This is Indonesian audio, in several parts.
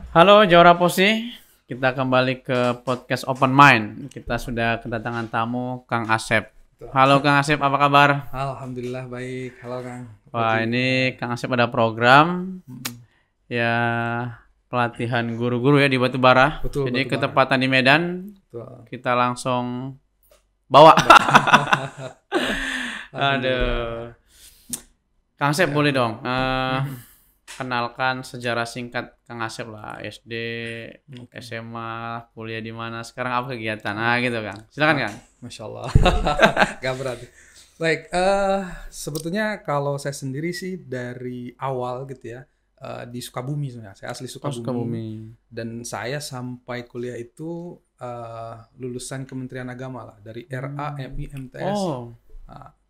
Halo Jawara Posi, kita kembali ke podcast Open Mind. Kita sudah kedatangan tamu Kang Asep. Halo Kang Asep, apa kabar? Alhamdulillah baik. Halo Kang. Wah, ini Kang Asep ada program ya pelatihan guru-guru ya di Batubara. Betul, Jadi Batubara. ketepatan di Medan, Betul. kita langsung bawa. Alhamdulillah. Aduh. Kang Asep boleh dong kenalkan sejarah singkat Kang Asep lah, SD, SMA, kuliah di mana, sekarang apa kegiatan? Nah gitu Kang. Silakan Kang. Masya Allah. Gak berat. Baik, sebetulnya kalau saya sendiri sih dari awal gitu ya, di Sukabumi sebenarnya. Saya asli Sukabumi. Sukabumi. Dan saya sampai kuliah itu lulusan Kementerian Agama lah. Dari RA, MI, MTS, Oh,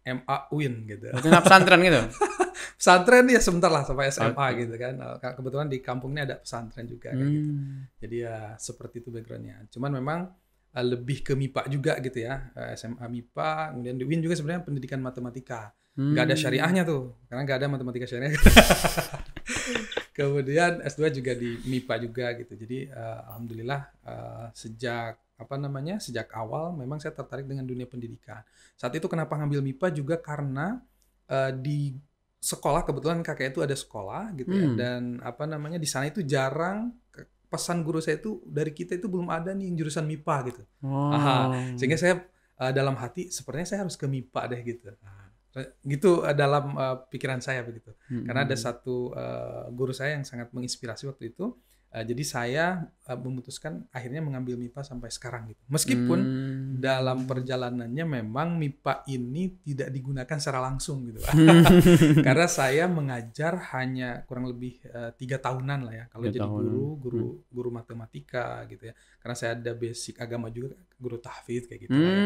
MA, UIN gitu. berarti anak pesantren gitu? Pesantren ya sebentar lah sampai SMA Oke. gitu kan. Kebetulan di kampung ini ada pesantren juga kayak gitu. Jadi ya seperti itu backgroundnya. Cuman memang lebih ke MIPA juga gitu ya. SMA MIPA, kemudian di UIN juga sebenarnya pendidikan matematika. Nggak ada syariahnya tuh, karena nggak ada matematika syariah. Kemudian S2 juga di MIPA juga gitu. Jadi alhamdulillah sejak awal memang saya tertarik dengan dunia pendidikan. Saat itu kenapa ngambil MIPA juga karena di sekolah kebetulan kakek itu ada sekolah gitu ya, dan di sana itu jarang, pesan guru saya itu dari kita itu belum ada nih jurusan MIPA gitu. Oh. Sehingga saya dalam hati sepertinya saya harus ke MIPA deh gitu. Gitu dalam pikiran saya begitu. Karena ada satu guru saya yang sangat menginspirasi waktu itu. Jadi saya memutuskan akhirnya mengambil MIPA sampai sekarang gitu. Meskipun dalam perjalanannya memang MIPA ini tidak digunakan secara langsung gitu. Karena saya mengajar hanya kurang lebih 3 tahunan lah ya. Kalau jadi guru matematika gitu ya. Karena saya ada basic agama juga, guru tahfidz kayak gitu lah ya.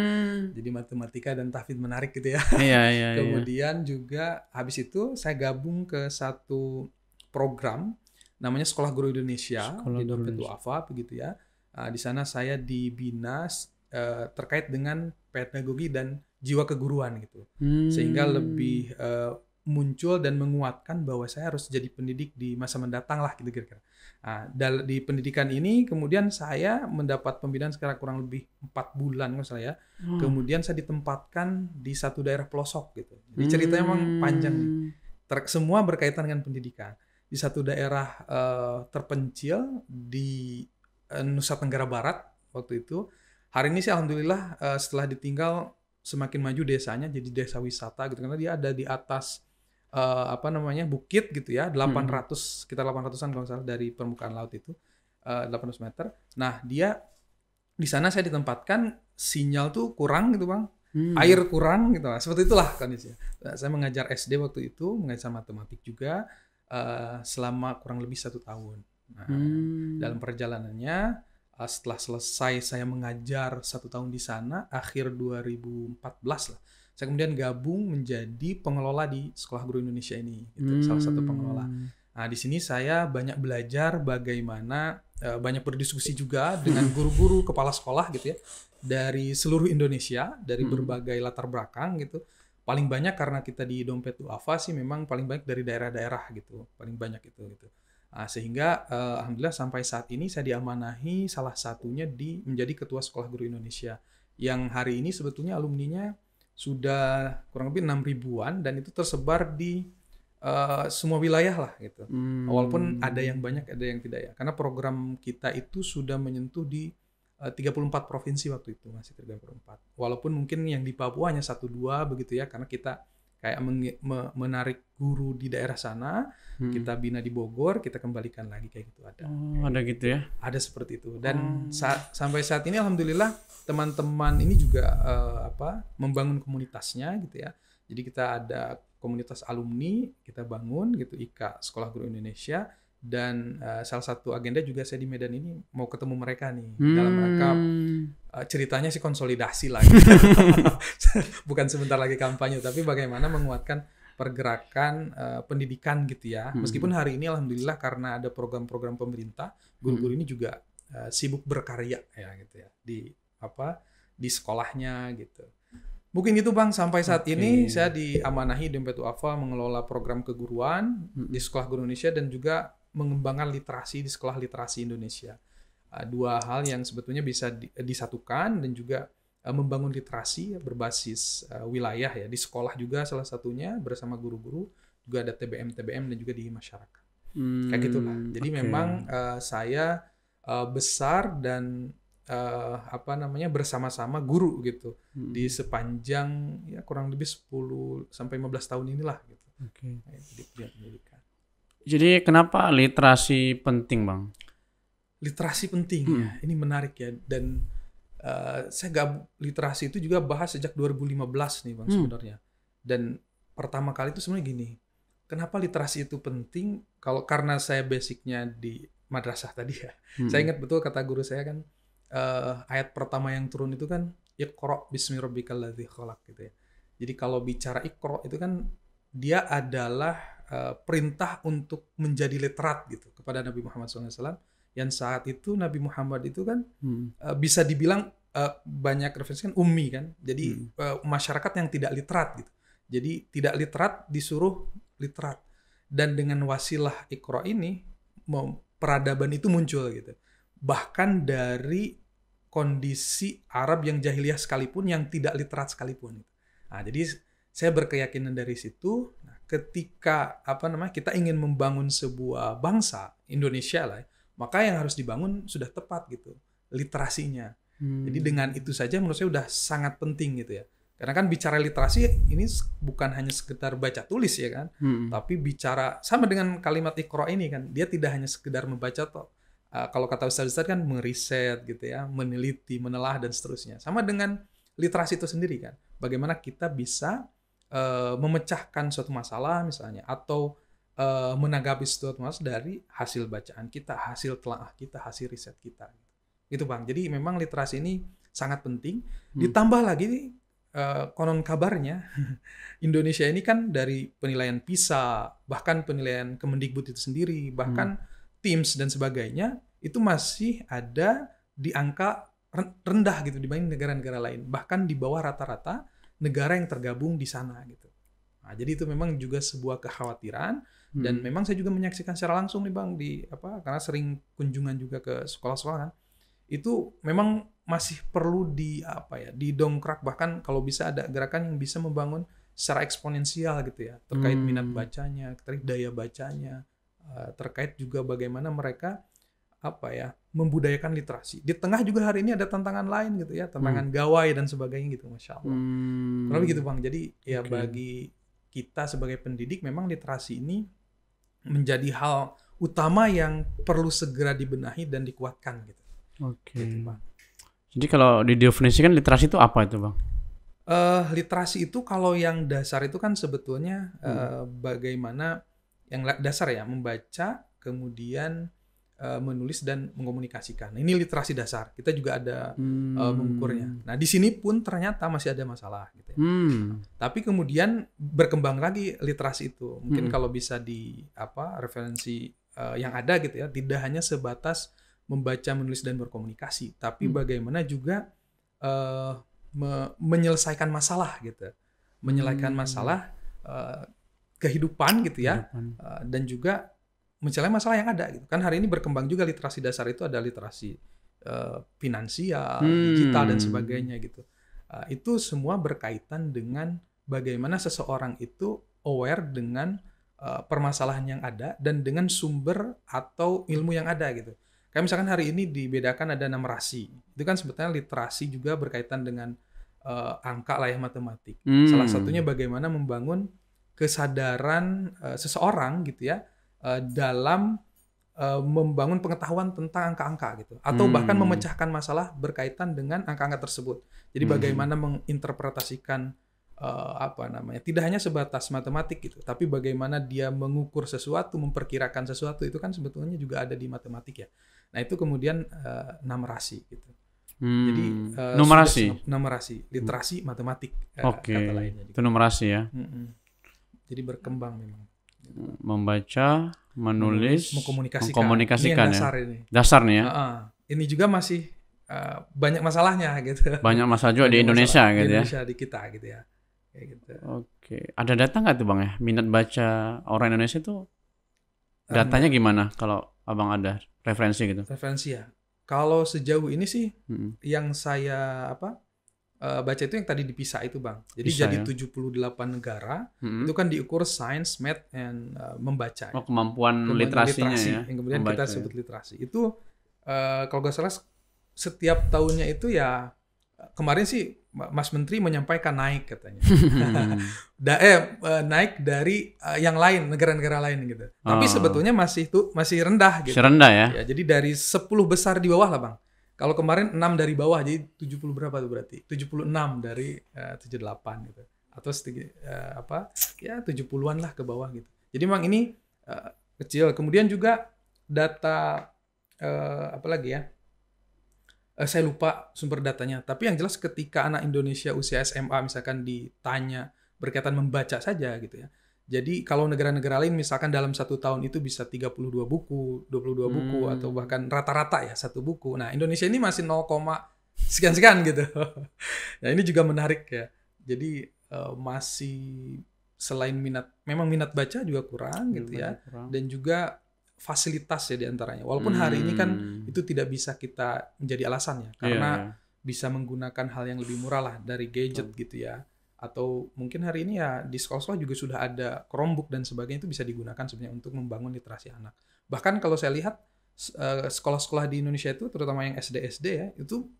Jadi matematika dan tahfidz menarik gitu ya. Iya. Kemudian juga habis itu saya gabung ke satu program namanya Sekolah Guru Indonesia di Dompet Duafa begitu ya. Di sana saya dibina terkait dengan pedagogi dan jiwa keguruan gitu. Sehingga lebih muncul dan menguatkan bahwa saya harus jadi pendidik di masa mendatang lah gitu kira-kira. Di pendidikan ini kemudian saya mendapat pembinaan sekarang kurang lebih 4 bulan kalau saya. Kemudian saya ditempatkan di satu daerah pelosok gitu. Jadi ceritanya memang panjang nih. Semua berkaitan dengan pendidikan. Di satu daerah terpencil di Nusa Tenggara Barat waktu itu. Hari ini sih alhamdulillah setelah ditinggal semakin maju desanya jadi desa wisata gitu karena dia ada di atas bukit gitu ya, 800 sekitar 800-an kalau salah dari permukaan laut itu, 800 meter. Nah, dia di sana saya ditempatkan, sinyal tuh kurang gitu, Bang. Air kurang gitu. Seperti itulah kondisinya. Saya mengajar SD waktu itu, mengajar matematik juga selama kurang lebih 1 tahun. Nah, dalam perjalanannya setelah selesai saya mengajar 1 tahun di sana, akhir 2014 lah. Saya kemudian gabung menjadi pengelola di Sekolah Guru Indonesia ini, gitu, salah satu pengelola. Nah, di sini saya banyak belajar bagaimana banyak berdiskusi juga dengan guru-guru kepala sekolah gitu ya dari seluruh Indonesia, dari berbagai latar belakang gitu. Paling banyak karena kita di Dompet Duafa sih memang paling banyak dari daerah-daerah gitu, paling banyak itu gitu. Sehingga alhamdulillah sampai saat ini saya diamanahi salah satunya menjadi Ketua Sekolah Guru Indonesia yang hari ini sebetulnya alumninya sudah kurang lebih 6 ribuan dan itu tersebar di semua wilayah lah gitu. Walaupun ada yang banyak, ada yang tidak ya. Karena program kita itu sudah menyentuh di 34 provinsi waktu itu, masih 34. Walaupun mungkin yang di Papua hanya 1-2 begitu ya, karena kita kayak menarik guru di daerah sana, kita bina di Bogor, kita kembalikan lagi kayak gitu ada. Ada gitu ya? Ada seperti itu. Dan sampai saat ini alhamdulillah teman-teman ini juga membangun komunitasnya gitu ya. Jadi kita ada komunitas alumni, kita bangun gitu IKA Sekolah Guru Indonesia. Dan salah satu agenda juga saya di Medan ini mau ketemu mereka nih dalam rangka ceritanya sih konsolidasi lagi. Bukan sebentar lagi kampanye, tapi bagaimana menguatkan pergerakan pendidikan gitu ya. Meskipun hari ini alhamdulillah karena ada program-program pemerintah, guru-guru ini juga sibuk berkarya ya gitu ya di sekolahnya gitu. Mungkin itu Bang, sampai saat ini saya diamanahi Dompet Duafa mengelola program keguruan di Sekolah Guru Indonesia dan juga mengembangkan literasi di sekolah literasi Indonesia. Dua hal yang sebetulnya bisa disatukan, dan juga membangun literasi berbasis wilayah ya, di sekolah juga salah satunya bersama guru-guru, juga ada TBM dan juga di masyarakat. Kayak gitulah. Jadi memang saya besar dan bersama-sama guru gitu di sepanjang ya kurang lebih 10 sampai 15 tahun inilah gitu. Di pendidikan. Jadi kenapa literasi penting, Bang? Literasi penting ya. Ini menarik ya, dan saya literasi itu juga bahas sejak 2015 nih Bang sebenarnya. Dan pertama kali itu sebenarnya gini. Kenapa literasi itu penting? Karena saya basicnya di madrasah tadi ya. Saya ingat betul kata guru saya kan, ayat pertama yang turun itu kan Iqra bismi rabbikal ladzi khalaq gitu ya. Jadi kalau bicara Iqra itu kan dia adalah perintah untuk menjadi literat gitu kepada Nabi Muhammad SAW. Yang saat itu Nabi Muhammad itu kan bisa dibilang banyak referensi kan ummi kan. Jadi masyarakat yang tidak literat gitu. Jadi tidak literat disuruh literat. Dan dengan wasilah Iqra ini peradaban itu muncul gitu. Bahkan dari kondisi Arab yang jahiliyah sekalipun, yang tidak literat sekalipun. Nah, jadi saya berkeyakinan dari situ. Nah, ketika kita ingin membangun sebuah bangsa Indonesia lah, maka yang harus dibangun sudah tepat gitu, literasinya. Jadi dengan itu saja menurut saya udah sangat penting gitu ya. Karena kan bicara literasi ini bukan hanya sekedar baca tulis ya kan, tapi bicara sama dengan kalimat Iqra ini kan, dia tidak hanya sekedar membaca toh. Kalau kata Ustaz-Ustaz kan meriset gitu ya, meneliti, menelah dan seterusnya. Sama dengan literasi itu sendiri kan. Bagaimana kita bisa memecahkan suatu masalah misalnya, atau menanggapi suatu masalah dari hasil bacaan kita, hasil telaah kita, hasil riset kita. Gitu Bang. Jadi memang literasi ini sangat penting. Ditambah lagi konon kabarnya Indonesia ini kan dari penilaian PISA, bahkan penilaian Kemendikbud itu sendiri, bahkan TIMSS dan sebagainya, itu masih ada di angka rendah gitu dibanding negara-negara lain, bahkan di bawah rata-rata negara yang tergabung di sana gitu. Nah, jadi itu memang juga sebuah kekhawatiran, dan memang saya juga menyaksikan secara langsung nih Bang karena sering kunjungan juga ke sekolah-sekolah kan. Itu memang masih perlu didongkrak, bahkan kalau bisa ada gerakan yang bisa membangun secara eksponensial gitu ya, terkait minat bacanya, terkait daya bacanya, terkait juga bagaimana mereka membudayakan literasi. Di tengah juga hari ini ada tantangan lain gitu ya, tantangan gawai dan sebagainya gitu, Masya Allah. Karena begitu Bang, jadi ya bagi kita sebagai pendidik memang literasi ini menjadi hal utama yang perlu segera dibenahi dan dikuatkan gitu. Gitu, Bang. Jadi kalau didefinisikan literasi itu apa itu Bang? Literasi itu kalau yang dasar itu kan sebetulnya bagaimana yang dasar ya, membaca, kemudian menulis dan mengkomunikasikan. Ini literasi dasar. Kita juga ada mengukurnya. Nah, di sini pun ternyata masih ada masalah gitu ya. Tapi kemudian berkembang lagi literasi itu. Mungkin kalau bisa referensi yang ada gitu ya, tidak hanya sebatas membaca, menulis dan berkomunikasi, tapi bagaimana juga menyelesaikan masalah gitu. Menyelesaikan masalah kehidupan gitu ya. Dan juga mencari masalah yang ada gitu. Kan hari ini berkembang juga literasi dasar itu, ada literasi finansial, digital dan sebagainya gitu. Itu semua berkaitan dengan bagaimana seseorang itu aware dengan permasalahan yang ada dan dengan sumber atau ilmu yang ada gitu. Kayak misalkan hari ini dibedakan ada numerasi. Itu kan sebetulnya literasi juga berkaitan dengan angka lah ya, matematik. Salah satunya bagaimana membangun kesadaran seseorang gitu ya, dalam membangun pengetahuan tentang angka-angka gitu, atau bahkan memecahkan masalah berkaitan dengan angka-angka tersebut. Jadi bagaimana menginterpretasikan tidak hanya sebatas matematik gitu, tapi bagaimana dia mengukur sesuatu, memperkirakan sesuatu, itu kan sebetulnya juga ada di matematik ya. Nah itu kemudian numerasi gitu. Jadi numerasi, literasi matematik kata lainnya. Itu numerasi ya. Jadi berkembang memang. Membaca, menulis, mengkomunikasikan ini dasar ya. Ini. Dasar nih ya. Ini juga masih banyak masalahnya gitu. Banyak masalah juga di Indonesia gitu ya. Di Indonesia, di kita gitu ya. Kayak gitu. Oke. Ada data nggak tuh Bang ya? Minat baca orang Indonesia tuh Datanya gimana kalau Abang ada referensi gitu? Referensi ya. Kalau sejauh ini sih Mm-mm. yang saya baca itu yang tadi dipisah itu Bang. Jadi Bisa jadi ya. 78 negara Mm-mm. itu kan diukur science, math, and membaca ya. Oh, kemampuan Kemampuan literasinya literasi ya, yang kemudian kita membaca ya. sebut literasi. Itu kalau nggak salah setiap tahunnya itu ya kemarin sih Mas Menteri menyampaikan naik katanya. Naik dari yang lain, negara-negara lain gitu. Tapi Oh, sebetulnya masih rendah gitu. serendah ya. Ya, jadi dari 10 besar di bawah lah, Bang. Kalau kemarin 6 dari bawah, jadi 70 berapa tuh berarti? 76 dari 78 gitu. Atau ya 70-an lah ke bawah gitu. Jadi memang ini kecil. Kemudian juga data apa lagi ya? Saya lupa sumber datanya. Tapi yang jelas ketika anak Indonesia usia SMA misalkan ditanya berkaitan membaca saja gitu ya. Jadi kalau negara-negara lain misalkan dalam 1 tahun itu bisa 32 buku, 22 buku, atau bahkan rata-rata ya 1 buku. Nah Indonesia ini masih 0, sekian-sekian gitu. Nah ini juga menarik ya. Jadi masih selain memang minat baca juga kurang gitu ya. Dan juga fasilitas ya diantaranya. Walaupun hari ini kan itu tidak bisa kita menjadi alasan ya. Karena bisa menggunakan hal yang lebih murah lah dari gadget gitu ya. Atau mungkin hari ini ya di sekolah-sekolah juga sudah ada Chromebook dan sebagainya, itu bisa digunakan sebenarnya untuk membangun literasi anak. Bahkan kalau saya lihat sekolah-sekolah di Indonesia itu terutama yang SD ya, itu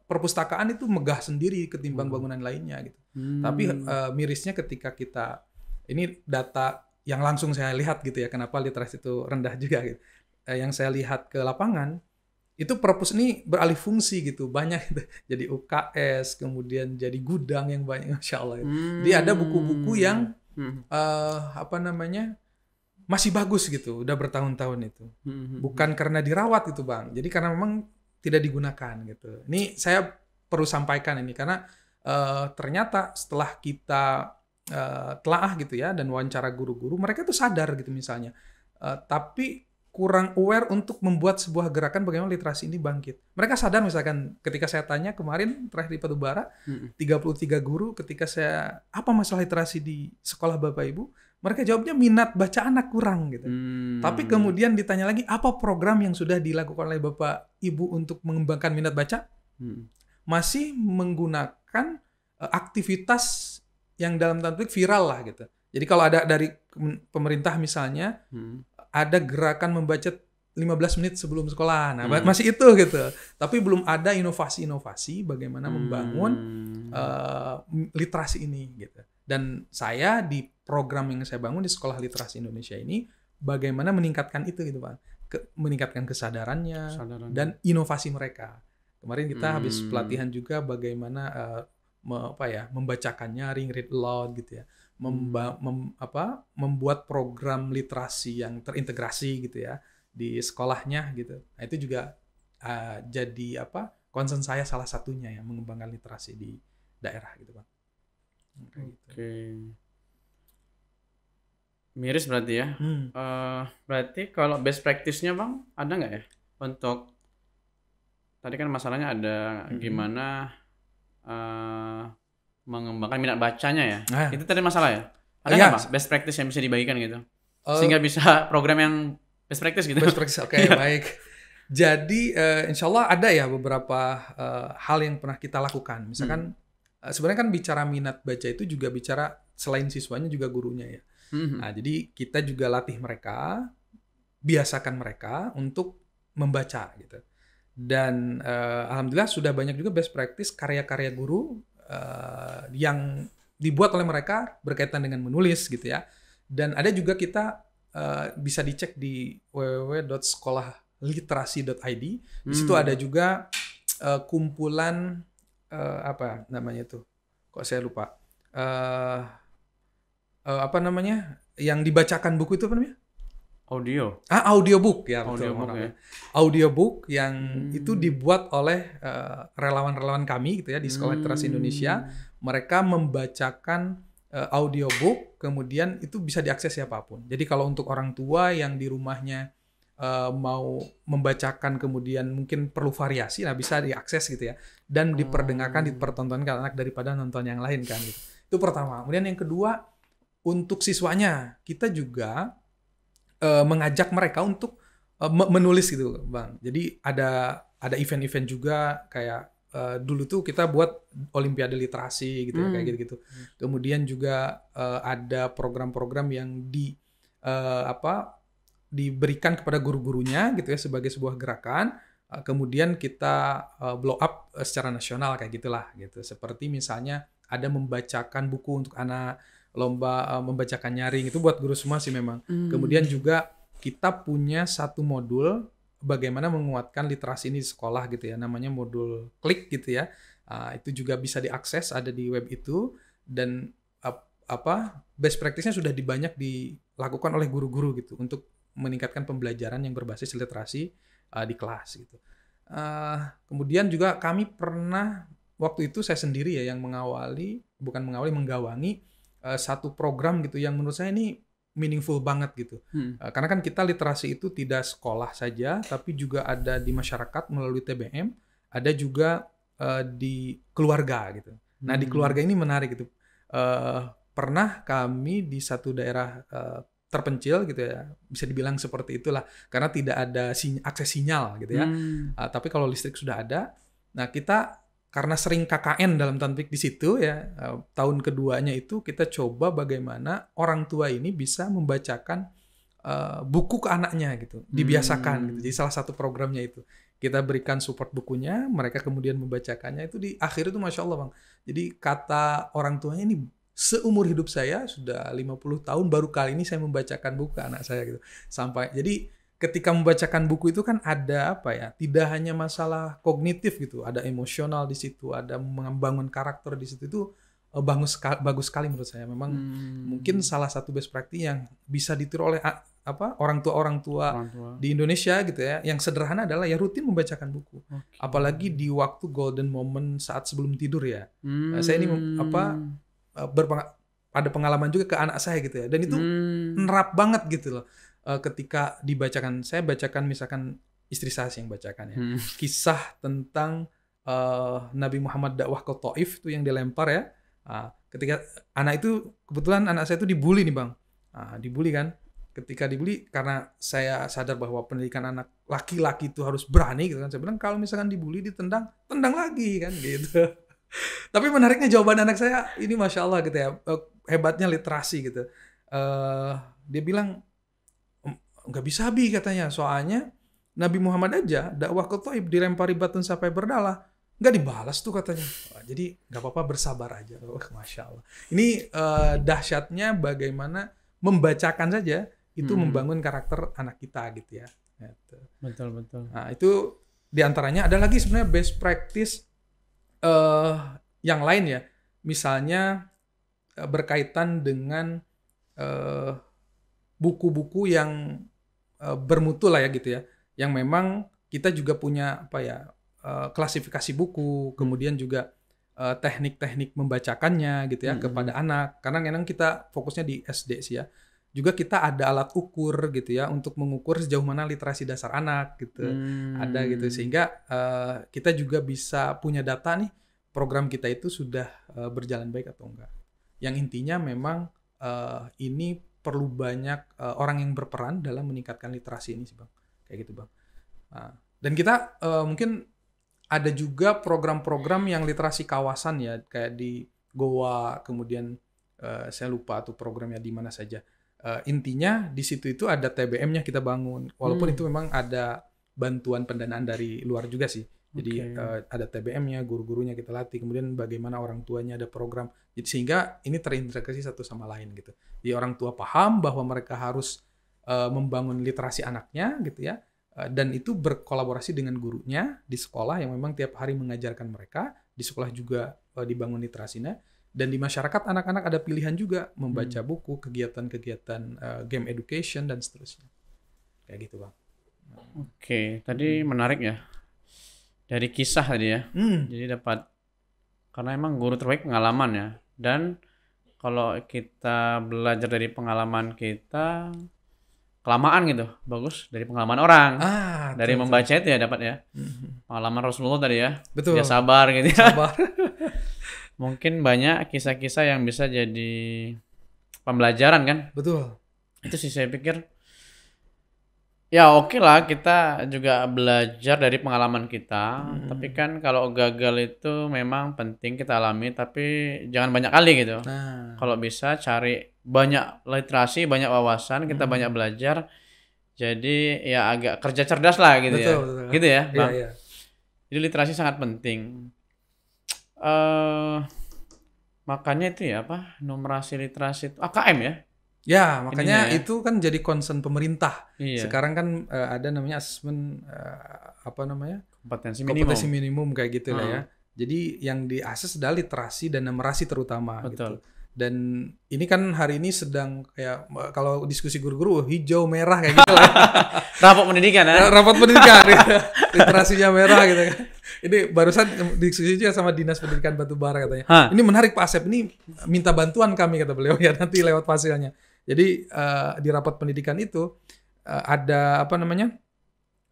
perpustakaan itu megah sendiri ketimbang bangunan lainnya gitu. Tapi mirisnya ketika kita ini data yang langsung saya lihat gitu ya, kenapa literasi itu rendah juga gitu. Yang saya lihat ke lapangan itu perpus ini beralih fungsi gitu, banyak gitu. Jadi UKS, kemudian jadi gudang yang banyak, Masya Allah. Jadi ada buku-buku yang masih bagus gitu, udah bertahun-tahun itu. Bukan karena dirawat itu Bang, jadi karena memang tidak digunakan gitu. Ini saya perlu sampaikan ini karena ternyata setelah kita telaah gitu ya dan wawancara guru-guru, mereka tuh sadar gitu misalnya, tapi kurang aware untuk membuat sebuah gerakan bagaimana literasi ini bangkit. Mereka sadar misalkan ketika saya tanya kemarin terakhir di Batubara, 33 guru ketika saya apa masalah literasi di sekolah Bapak Ibu, mereka jawabnya minat baca anak kurang gitu. Tapi kemudian ditanya lagi apa program yang sudah dilakukan oleh Bapak Ibu untuk mengembangkan minat baca? Masih menggunakan aktivitas yang dalam tanda petik viral lah gitu. Jadi kalau ada dari pemerintah misalnya, ada gerakan membaca 15 menit sebelum sekolah. Nah, masih itu gitu. Tapi belum ada inovasi-inovasi bagaimana membangun literasi ini gitu. Dan saya di program yang saya bangun di Sekolah Literasi Indonesia ini bagaimana meningkatkan itu gitu, Pak. Meningkatkan kesadarannya dan inovasi mereka. Kemarin kita habis pelatihan juga bagaimana membacakannya, read aloud gitu ya. Membuat program literasi yang terintegrasi gitu ya di sekolahnya gitu. Nah, itu juga jadi concern saya salah satunya ya, mengembangkan literasi di daerah gitu Bang. Oke. Miris berarti ya. Berarti kalau best practice-nya Bang ada nggak ya untuk tadi kan masalahnya ada gimana mengembangkan minat bacanya ya. Itu tadi masalah ya. Ada nggak Bang best practice yang bisa dibagikan gitu? Sehingga bisa program yang best practice gitu. Best practice, oke, baik. Jadi insya Allah ada ya beberapa hal yang pernah kita lakukan. Misalkan sebenarnya kan bicara minat baca itu juga bicara selain siswanya juga gurunya ya. Nah, jadi kita juga latih mereka, biasakan mereka untuk membaca gitu. Dan alhamdulillah sudah banyak juga best practice karya-karya guru yang dibuat oleh mereka berkaitan dengan menulis gitu ya. Dan ada juga kita bisa dicek di www.sekolahliterasi.id. Di situ ada juga kumpulan apa namanya tuh? Kok saya lupa. Yang dibacakan buku itu apa namanya? Audiobook ya, betul. Audiobook yang itu dibuat oleh relawan-relawan kami gitu ya di Sekolah Literasi Indonesia. Mereka membacakan audiobook, kemudian itu bisa diakses siapapun. Jadi kalau untuk orang tua yang di rumahnya mau membacakan kemudian mungkin perlu variasi, nah bisa diakses gitu ya. Dan diperdengarkan, dipertontonkan anak daripada nonton yang lain kan gitu. Itu pertama. Kemudian yang kedua, untuk siswanya, kita juga mengajak mereka untuk menulis gitu, Bang. Jadi ada event-event juga kayak dulu tuh kita buat olimpiade literasi gitu ya, kayak gitu-gitu. Kemudian juga ada program-program yang diberikan kepada guru-gurunya gitu ya sebagai sebuah gerakan. Kemudian kita blow up secara nasional kayak gitulah gitu. Seperti misalnya ada membacakan buku untuk anak, lomba membacakan nyaring, itu buat guru semua sih memang. Kemudian juga kita punya satu modul bagaimana menguatkan literasi ini di sekolah gitu ya, namanya modul klik gitu ya. Itu juga bisa diakses, ada di web itu, dan best practice-nya sudah banyak dilakukan oleh guru-guru gitu untuk meningkatkan pembelajaran yang berbasis literasi di kelas gitu. Kemudian juga kami pernah waktu itu saya sendiri ya yang menggawangi satu program gitu yang menurut saya ini meaningful banget gitu. Karena kan kita literasi itu tidak sekolah saja, tapi juga ada di masyarakat melalui TBM, ada juga di keluarga gitu. Nah di keluarga ini menarik gitu. Pernah kami di satu daerah terpencil gitu ya, bisa dibilang seperti itulah, karena tidak ada akses sinyal gitu ya. Tapi kalau listrik sudah ada, nah kita karena sering KKN dalam tanda petik di situ ya, tahun keduanya itu kita coba bagaimana orang tua ini bisa membacakan buku ke anaknya gitu, dibiasakan gitu. Jadi salah satu programnya itu kita berikan support bukunya, mereka kemudian membacakannya, itu di akhir itu Masya Allah Bang. Jadi kata orang tuanya ini, seumur hidup saya sudah 50 tahun baru kali ini saya membacakan buku ke anak saya gitu. Jadi ketika membacakan buku itu kan ada tidak hanya masalah kognitif gitu, ada emosional di situ, ada membangun karakter di situ. Itu bagus sekali menurut saya. Memang mungkin salah satu best practice yang bisa ditiru oleh orang tua di Indonesia gitu ya. Yang sederhana adalah ya rutin membacakan buku. Apalagi di waktu golden moment saat sebelum tidur ya. Saya ini ada pengalaman juga ke anak saya gitu ya, dan itu nerap banget gitu loh. Ketika dibacakan, saya bacakan misalkan istri saya yang bacakan ya, kisah tentang Nabi Muhammad dakwah ke Taif itu yang dilempar ya. Ketika anak itu, kebetulan anak saya itu dibully nih Bang, dibully kan. Ketika dibully, karena saya sadar bahwa pendidikan anak laki-laki itu harus berani gitu kan, saya bilang kalau misalkan dibully ditendang, tendang lagi kan gitu. Tapi menariknya jawaban anak saya ini Masya Allah gitu ya, hebatnya literasi gitu. Dia bilang, nggak bisa Bi katanya, soalnya Nabi Muhammad aja dakwah ke Taif dilempari batu sampai berdarah, nggak dibalas tuh katanya. Jadi nggak apa-apa, bersabar aja. Masya Allah. Ini dahsyatnya bagaimana membacakan saja itu membangun karakter anak kita gitu ya. Gitu. Betul. Nah itu diantaranya. Ada lagi sebenarnya best practice yang lain ya, misalnya berkaitan dengan buku-buku yang bermutu lah ya gitu ya, yang memang kita juga punya klasifikasi buku, kemudian juga teknik-teknik membacakannya gitu ya kepada anak, karena memang kita fokusnya di SD sih ya. Juga kita ada alat ukur gitu ya untuk mengukur sejauh mana literasi dasar anak gitu. Ada gitu, sehingga kita juga bisa punya data nih program kita itu sudah berjalan baik atau enggak. Yang intinya memang ini perlu banyak orang yang berperan dalam meningkatkan literasi ini sih Bang. Kayak gitu Bang. Dan kita mungkin ada juga program-program yang literasi kawasan ya, kayak di Goa, kemudian saya lupa tuh programnya di mana saja. Intinya di situ itu ada TBM-nya kita bangun, walaupun itu memang ada bantuan pendanaan dari luar juga sih. Jadi ada TBM-nya, guru-gurunya kita latih, kemudian bagaimana orang tuanya ada program. Jadi sehingga ini terintegrasi satu sama lain gitu. Jadi orang tua paham bahwa mereka harus membangun literasi anaknya gitu ya. Dan itu berkolaborasi dengan gurunya di sekolah yang memang tiap hari mengajarkan mereka. Di sekolah juga dibangun literasinya. Dan di masyarakat anak-anak ada pilihan juga membaca buku, kegiatan-kegiatan game education dan seterusnya. Kayak gitu Bang. Oke, tadi menarik ya. Dari kisah tadi ya. Jadi dapat, karena emang guru terbaik pengalaman ya. Dan kalau kita belajar dari pengalaman kita, kelamaan gitu, bagus dari pengalaman orang. Dari membaca itu ya dapat ya. Pengalaman Rasulullah tadi ya. Betul. Dia sabar gitu ya. Sabar. Mungkin banyak kisah-kisah yang bisa jadi pembelajaran kan. Betul. Itu sih saya pikir Ya oke lah, kita juga belajar dari pengalaman kita. Tapi kan kalau gagal itu memang penting kita alami, tapi jangan banyak kali gitu. Nah, Kalau bisa cari banyak literasi, banyak wawasan, kita banyak belajar. Jadi ya agak kerja cerdas lah gitu betul, ya. betul. Gitu ya, Iya, Bang. iya. Jadi literasi sangat penting. Eh makanya itu ya apa? Numerasi literasi itu AKM ya Ya, ininya makanya ya. itu kan jadi concern pemerintah. Iya, Sekarang kan ada namanya asesmen apa namanya? kompetensi minimum. Kompetensi minimum kayak gitu lah Heeh, ya. Jadi yang diakses adalah literasi dan numerasi terutama gitu. betul. Dan ini kan hari ini sedang kayak kalau diskusi guru-guru hijau merah kayak gitu lah. Rapat pendidikan ya. Rapat pendidikan gitu. Literasinya merah gitu kan. Ini barusan diskusi juga sama Dinas Pendidikan Batubara katanya. Hah. Ini menarik Pak Asep, ini minta bantuan kami kata beliau ya nanti lewat fasilnya. Jadi di rapat pendidikan itu ada apa namanya?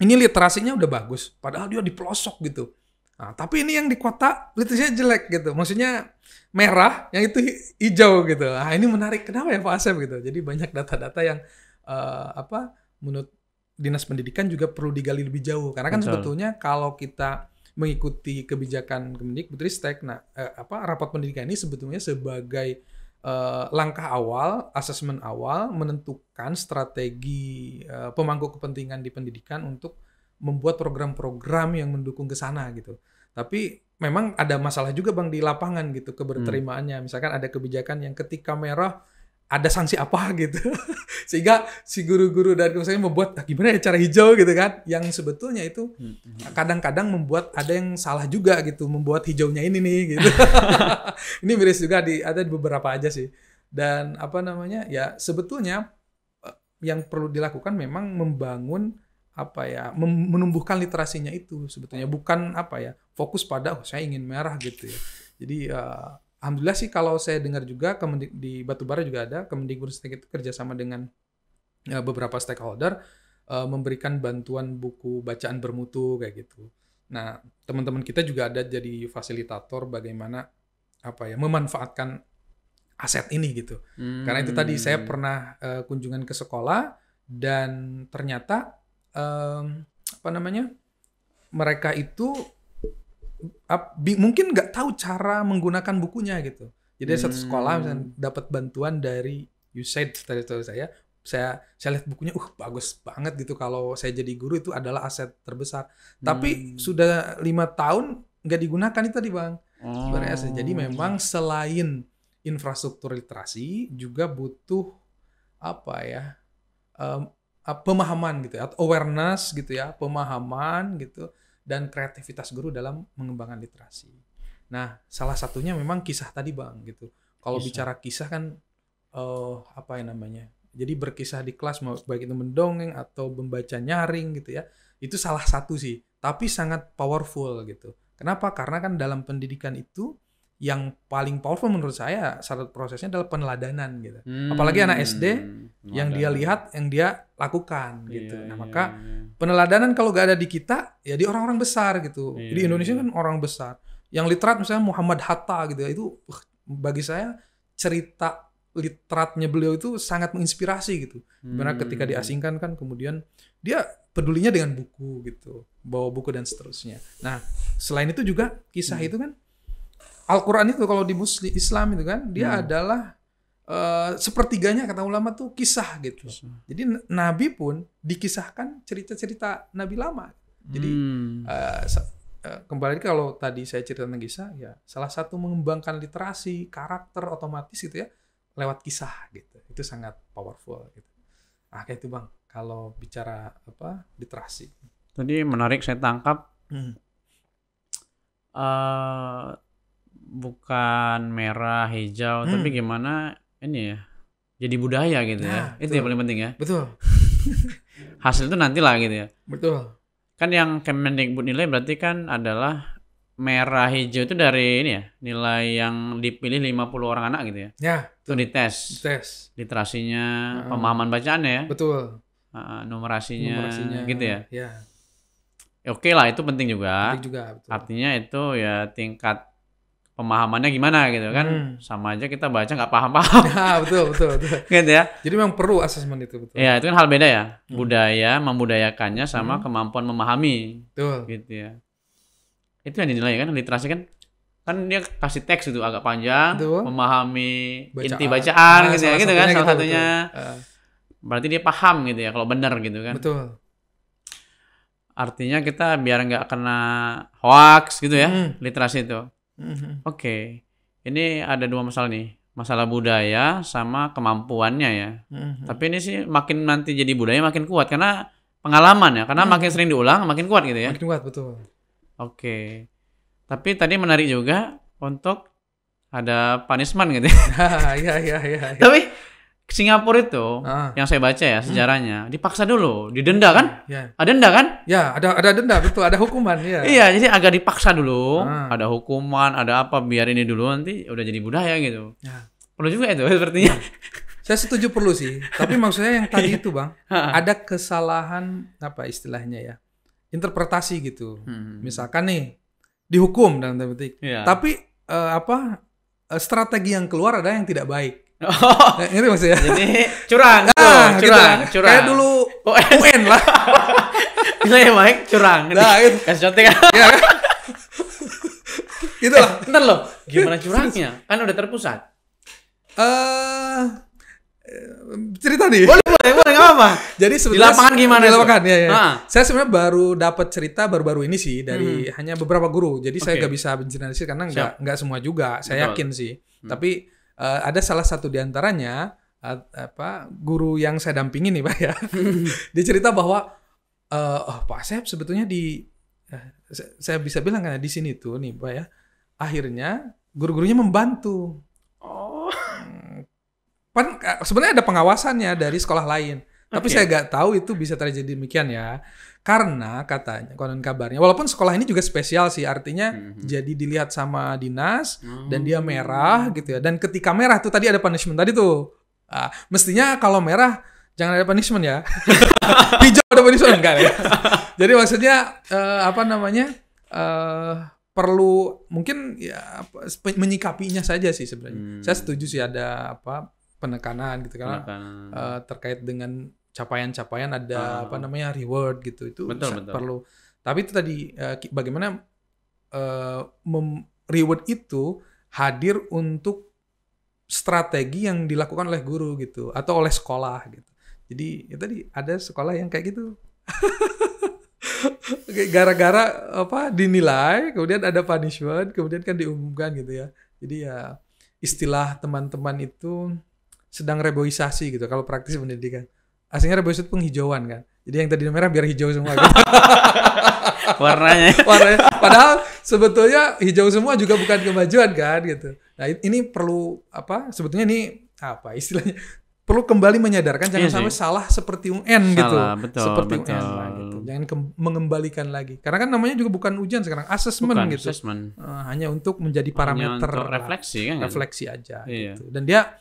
Ini literasinya udah bagus, padahal dia di pelosok gitu. Nah, tapi ini yang di kota literasinya jelek gitu. Maksudnya merah, yang itu hijau gitu. Nah, ini menarik. Kenapa ya Pak Asep gitu? Jadi banyak data-data yang apa menurut Dinas Pendidikan juga perlu digali lebih jauh. Karena kan Betul. sebetulnya kalau kita mengikuti kebijakan Kemendikbudristek, nah apa rapat pendidikan ini sebetulnya sebagai langkah awal, asesmen awal menentukan strategi pemangku kepentingan di pendidikan untuk membuat program-program yang mendukung ke sana gitu. Tapi memang ada masalah juga Bang di lapangan gitu keberterimaannya. Misalkan ada kebijakan yang ketika merah ada sanksi apa gitu. Sehingga si guru-guru dan misalnya membuat gimana ya cara hijau gitu kan. Yang sebetulnya itu kadang-kadang membuat ada yang salah juga gitu membuat hijaunya ini nih gitu. Ini miris juga ada di beberapa aja sih. Dan apa namanya? Ya sebetulnya yang perlu dilakukan memang membangun apa ya menumbuhkan literasinya itu sebetulnya bukan apa ya fokus pada saya ingin merah gitu ya. Jadi alhamdulillah sih kalau saya dengar juga di Batubara juga ada Kemendikbudristek itu kerjasama dengan beberapa stakeholder memberikan bantuan buku bacaan bermutu kayak gitu. Nah teman-teman kita juga ada jadi fasilitator bagaimana apa ya memanfaatkan aset ini gitu. Karena itu tadi saya pernah kunjungan ke sekolah dan ternyata apa namanya mereka itu mungkin nggak tahu cara menggunakan bukunya gitu. Jadi satu sekolah misalnya dapat bantuan dari USAID dari tahu saya lihat bukunya, bagus banget gitu. Kalau saya jadi guru itu adalah aset terbesar. Tapi sudah 5 tahun nggak digunakan itu tadi Bang. Sebenarnya jadi memang selain infrastruktur literasi juga butuh apa ya pemahaman gitu ya, awareness gitu ya, pemahaman gitu dan kreativitas guru dalam mengembangkan literasi. Nah, salah satunya memang kisah tadi Bang gitu. Kalau bicara kisah kan apa ya namanya? Jadi berkisah di kelas baik itu mendongeng atau membaca nyaring gitu ya. Itu salah satu sih, tapi sangat powerful gitu. Kenapa? Karena kan dalam pendidikan itu yang paling powerful menurut saya syarat prosesnya adalah peneladanan gitu. Apalagi anak SD yang dia lihat, yang dia lakukan gitu. Nah, maka peneladanan kalau gak ada di kita, ya di orang-orang besar gitu. Di Indonesia kan orang besar. Yang literat misalnya Muhammad Hatta gitu. Itu bagi saya cerita literatnya beliau itu sangat menginspirasi gitu. Karena ketika diasingkan kan kemudian dia pedulinya dengan buku gitu. Bawa buku dan seterusnya. Nah, selain itu juga kisah itu kan Al-Quran itu kalau di Islam itu kan dia adalah sepertiganya kata ulama tuh kisah gitu. Jadi Nabi pun dikisahkan cerita-cerita Nabi lama. Jadi kembali kalau tadi saya cerita tentang kisah ya salah satu mengembangkan literasi karakter otomatis gitu ya lewat kisah gitu. Itu sangat powerful gitu. Kayak itu Bang kalau bicara apa literasi. Tadi menarik saya tangkap. Bukan merah, hijau, tapi gimana ini ya, jadi budaya gitu ya. Itu yang paling penting ya. Betul. Hasil itu nantilah gitu ya. Betul. Kan yang Kemendikbud nilai berarti kan adalah merah, hijau itu dari ini ya, nilai yang dipilih 50 orang anak gitu ya. Ya. Itu dites. Literasinya, pemahaman bacaannya ya. Betul. Numerasinya gitu ya. Ya. Oke lah, itu penting juga. Penting juga, betul. Artinya itu ya tingkat pemahamannya gimana gitu kan. Sama aja kita baca nggak paham-paham. Betul. Gitu ya. Jadi memang perlu asesmen itu, betul. Ya, itu kan hal beda ya. Budaya membudayakannya sama kemampuan memahami. Betul. Gitu ya. Itu yang dinilai kan, literasi kan dia kasih teks itu agak panjang, Betul. Memahami inti Bacaan. bacaan gitu ya, salah gitu kan satunya salah gitu, satunya. betul. Berarti dia paham gitu ya kalau benar gitu kan. Betul. Artinya kita biar nggak kena hoax gitu ya, literasi itu. Oke. Ini ada 2 masalah nih. Masalah budaya sama kemampuannya ya. Tapi ini sih makin nanti jadi budaya makin kuat karena pengalaman ya. Karena makin sering diulang makin kuat gitu ya. Makin kuat, betul. Oke. Tapi tadi menarik juga untuk ada punishment gitu ya. Iya. Tapi Singapura itu Ah. yang saya baca ya sejarahnya dipaksa dulu, didenda kan? Ya. Ada denda kan? Ya, ada denda, betul, ada hukuman ya. Iya, jadi agak dipaksa dulu, Ah. ada hukuman, ada apa biar ini dulu nanti udah jadi budaya gitu. Ya. Perlu juga itu sepertinya. Saya setuju perlu sih, tapi maksudnya yang tadi itu, Bang, ada kesalahan apa istilahnya ya? Interpretasi gitu. Misalkan nih dihukum dalam tanda petik. Iya. Tapi strategi yang keluar ada yang tidak baik. Oh, Ngerti maksudnya? jadi curang, tuh, Gitu curang, lah. curang. Kayak dulu UN lah. Nilai baik curang. Nah, itu. Kasih contekan. Ya kan? Gitu lah. Bentar loh, gimana curangnya? Kan udah terpusat. Cerita nih. Boleh, nggak apa-apa. Jadi Di sebetulnya lapangan gimana Di itu? lapangan ya. Ah. Saya sebenarnya baru dapat cerita baru-baru ini sih dari hanya beberapa guru. Jadi saya Oke. nggak bisa mengeneralisir karena Siap. nggak semua juga. Saya Betul. yakin sih. Tapi ada salah satu di antaranya guru yang saya dampingi nih, Pak ya. Dia cerita bahwa Pak Asep sebetulnya saya bisa bilang kan di sini tuh nih, Pak ya. Akhirnya guru-gurunya membantu. Oh. Sebenarnya ada pengawasannya dari sekolah lain. Tapi Oke. saya nggak tahu itu bisa terjadi demikian ya. Karena katanya, konon kabarnya, walaupun sekolah ini juga spesial sih, artinya jadi dilihat sama dinas dan dia merah gitu ya. Dan ketika merah tuh tadi ada punishment tadi tuh. Mestinya kalau merah jangan ada punishment ya. Hijau ada punishment enggak ya. Jadi maksudnya perlu mungkin ya menyikapinya saja sih sebenarnya. Saya setuju sih ada penekanan gitu karena terkait dengan capaian-capaian ada reward gitu itu Betul. perlu. Tapi itu tadi bagaimana reward itu hadir untuk strategi yang dilakukan oleh guru gitu atau oleh sekolah gitu. Jadi ya tadi ada sekolah yang kayak gitu. Gara-gara dinilai, kemudian ada punishment, kemudian kan diumumkan gitu ya. Jadi ya istilah teman-teman itu sedang reboisasi gitu kalau praktis pendidikan. Aslinya reboisasi itu penghijauan kan. Jadi yang tadi merah biar hijau semua gitu. Warnanya. Padahal sebetulnya hijau semua juga bukan kemajuan kan gitu. Nah, ini perlu sebetulnya ini istilahnya perlu kembali menyadarkan jangan sampai salah seperti UN gitu. Betul, seperti betul. UN lah gitu. Jangan mengembalikan lagi. Karena kan namanya juga bukan ujian sekarang, asesmen gitu. Assessment. Hanya untuk menjadi parameter Untuk refleksi kan. refleksi aja Iya. gitu. Dan dia